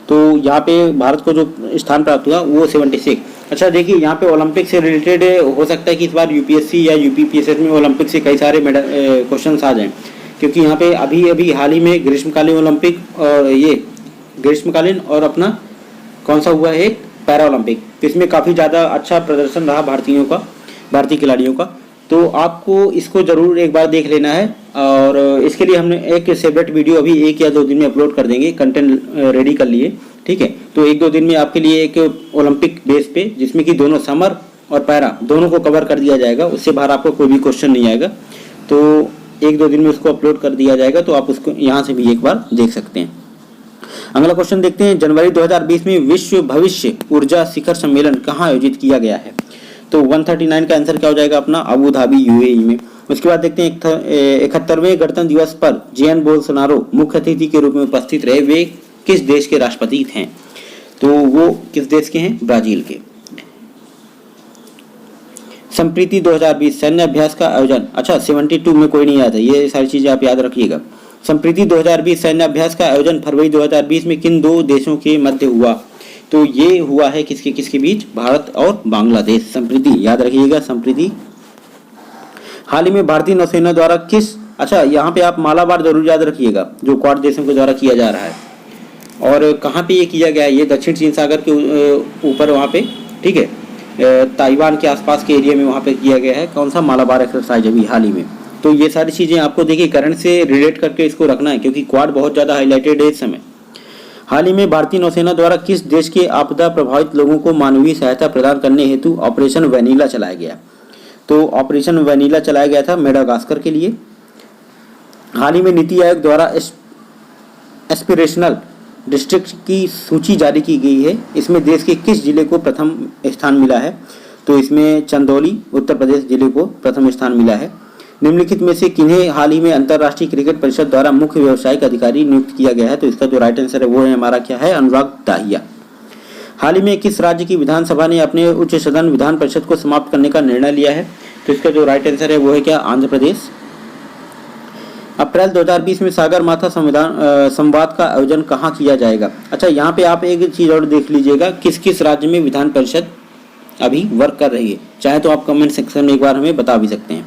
Speaker 1: तो यहाँ पे भारत को जो स्थान प्राप्त हुआ वो 76। अच्छा देखिए, यहाँ पे ओलंपिक से रिलेटेड हो सकता है कि इस बार यूपीएससी या यूपीपीएससी में ओलंपिक से कई सारे क्वेश्चन आ जाएं, क्योंकि यहाँ पे अभी हाल ही में ग्रीष्मकालीन ओलंपिक और ये ग्रीष्मकालीन और अपना कौन सा हुआ है पैरा ओलंपिक, तो इसमें काफ़ी ज़्यादा अच्छा प्रदर्शन रहा भारतीय खिलाड़ियों का। तो आपको इसको ज़रूर एक बार देख लेना है, और इसके लिए हमने एक सेपरेट वीडियो अभी 1 या 2 दिन में अपलोड कर देंगे। कंटेंट रेडी कर लिए, ठीक है। तो 1-2 दिन में आपके लिए एक ओलंपिक बेस पे, जिसमें कि दोनों समर और पैरा दोनों को कवर कर दिया जाएगा, उससे बाहर आपको कोई भी क्वेश्चन नहीं आएगा। तो 1-2 दिन में उसको अपलोड कर दिया जाएगा, तो आप उसको यहाँ से भी एक बार देख सकते हैं। अगला क्वेश्चन देखते हैं, जनवरी 2020 में विश्व भविष्य ऊर्जा शिखर सम्मेलन कहाँ आयोजित किया गया है? तो 139 का आंसर क्या हो जाएगा अपना? अबू धाबी, यूएई में। उसके बाद देखते हैं 71वें गणतंत्र दिवस पर जेन बोल्सोनारो मुख्य अतिथि के रूप में उपस्थित रहे। वे किस देश के राष्ट्रपति थे? तो वो किस देश के हैं? ब्राजील के। संप्रीति 2020 सैन्य अभ्यास का आयोजन, अच्छा 72 में कोई नहीं आया था, ये सारी चीजें आप याद रखिएगा। संप्रीति 2020 सैन्य अभ्यास का आयोजन फरवरी 2020 में किन 2 देशों के मध्य हुआ? तो ये हुआ है किसके बीच? भारत और बांग्लादेश। संप्रीति याद रखिएगा, संप्रीति। हाल ही में भारतीय नौसेना द्वारा अच्छा यहाँ पे आप मालाबार जरूर याद रखिएगा, जो क्वाड देशों के द्वारा किया जा रहा है। और कहाँ पे ये किया गया है, ये दक्षिण चीन सागर के ऊपर वहाँ पे, ठीक है, ताइवान के आसपास के एरिया में वहाँ पे किया गया है। कौन सा, मालाबार एक्सरसाइज अभी हाल ही में। तो ये सारी चीज़ें आपको देखिए करंट से रिलेट करके इसको रखना है, क्योंकि क्वाड बहुत ज़्यादा हाईलाइटेड है इस समय। हाल ही में भारतीय नौसेना द्वारा किस देश के आपदा प्रभावित लोगों को मानवीय सहायता प्रदान करने हेतु ऑपरेशन वेनिला चलाया गया? तो ऑपरेशन वेनिला चलाया गया था मेडागास्कर के लिए। हाल ही में नीति आयोग द्वारा एस्पिरेशनल डिस्ट्रिक्ट की सूची जारी की गई है। इसमें देश के किस जिले को प्रथम स्थान मिला है? तो इसमें चंदौली उत्तर प्रदेश जिले को प्रथम स्थान मिला है। निम्नलिखित में से किन्हें हाल ही में अंतर्राष्ट्रीय क्रिकेट परिषद द्वारा मुख्य व्यावसायिक अधिकारी नियुक्त किया गया है? तो इसका जो राइट आंसर है वो है हमारा क्या है, अनुराग दाहिया। हाल ही में किस राज्य की विधानसभा ने अपने उच्च सदन विधान परिषद को समाप्त करने का निर्णय लिया है? तो इसका जो राइट आंसर है वो है क्या, आंध्र प्रदेश। अप्रैल 2020 में सागर माथा संवाद का आयोजन कहाँ किया जाएगा? अच्छा, यहाँ पे आप एक चीज और देख लीजिएगा, किस किस राज्य में विधान परिषद अभी वर्क कर रही है। चाहे तो आप कमेंट सेक्शन में एक बार हमें बता भी सकते हैं,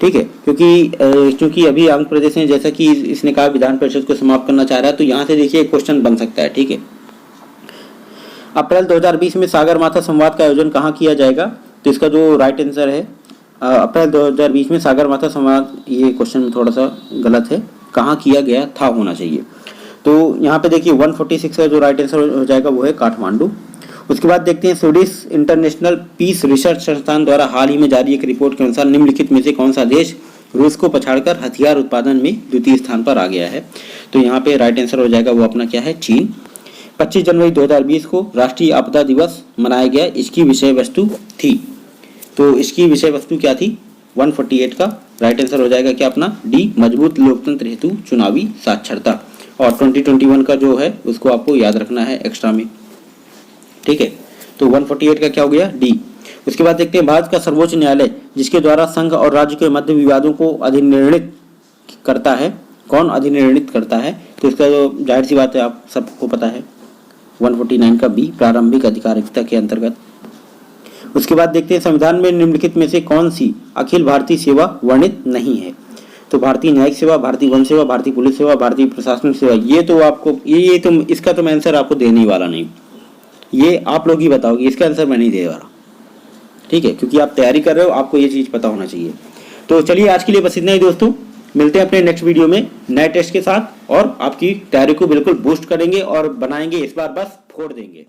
Speaker 1: ठीक है, क्योंकि अभी आंध्र प्रदेश ने, जैसा कि इसने कहा विधान परिषद को समाप्त करना चाह रहा है, तो यहाँ से देखिए क्वेश्चन बन सकता है, ठीक है। अप्रैल 2020 में सागर माथा संवाद का आयोजन कहाँ किया जाएगा? तो इसका जो राइट आंसर है अप्रैल 2020 में सागर माथा संवाद, ये क्वेश्चन थोड़ा सा गलत है, कहाँ किया गया था होना चाहिए। तो यहाँ पे देखिए 146 का जो राइट आंसर हो जाएगा वो है काठमांडू। उसके बाद देखते हैं स्वीडिश इंटरनेशनल पीस रिसर्च संस्थान द्वारा हाल ही में जारी एक रिपोर्ट के अनुसार निम्नलिखित में से कौन सा देश रूस को पछाड़कर हथियार उत्पादन में द्वितीय स्थान पर आ गया है? तो यहाँ पे राइट आंसर हो जाएगा वो अपना क्या है, चीन। 25 जनवरी 2020 को राष्ट्रीय आपदा दिवस मनाया गया, इसकी विषय वस्तु थी, तो इसकी विषय वस्तु क्या थी? 148 का राइट आंसर हो जाएगा क्या अपना डी, मजबूत लोकतंत्र हेतु चुनावी साक्षरता। और 2021 का जो है उसको आपको याद रखना है एक्स्ट्रा में, ठीक है। तो 148 का क्या हो गया, डी। उसके बाद देखते हैं भारत का सर्वोच्च न्यायालय जिसके द्वारा संघ और राज्य के मध्य विवादों को अधिनिर्णित करता है, कौन अधिनिर्णित करता है? तो इसका जो जाहिर सी बात है आप सबको पता है, 149 का बी, प्रारंभिक अधिकारिकता के अंतर्गत। उसके बाद देखते हैं संविधान में निम्नलिखित में से कौन सी अखिल भारतीय सेवा वर्णित नहीं है? तो भारतीय न्यायिक सेवा, भारतीय वन सेवा, भारतीय पुलिस सेवा, भारतीय प्रशासनिक सेवा। ये तो आपको ये तो इसका तो मैं आंसर आपको देने ही वाला नहीं, ये आप लोग ही बताओगे, इसका आंसर मैं नहीं दे रहा, ठीक है, क्योंकि आप तैयारी कर रहे हो, आपको ये चीज पता होना चाहिए। तो चलिए आज के लिए बस इतना ही दोस्तों, मिलते हैं अपने नेक्स्ट वीडियो में नए टेस्ट के साथ, और आपकी तैयारी को बिल्कुल बूस्ट करेंगे और बनाएंगे, इस बार बस फोड़ देंगे।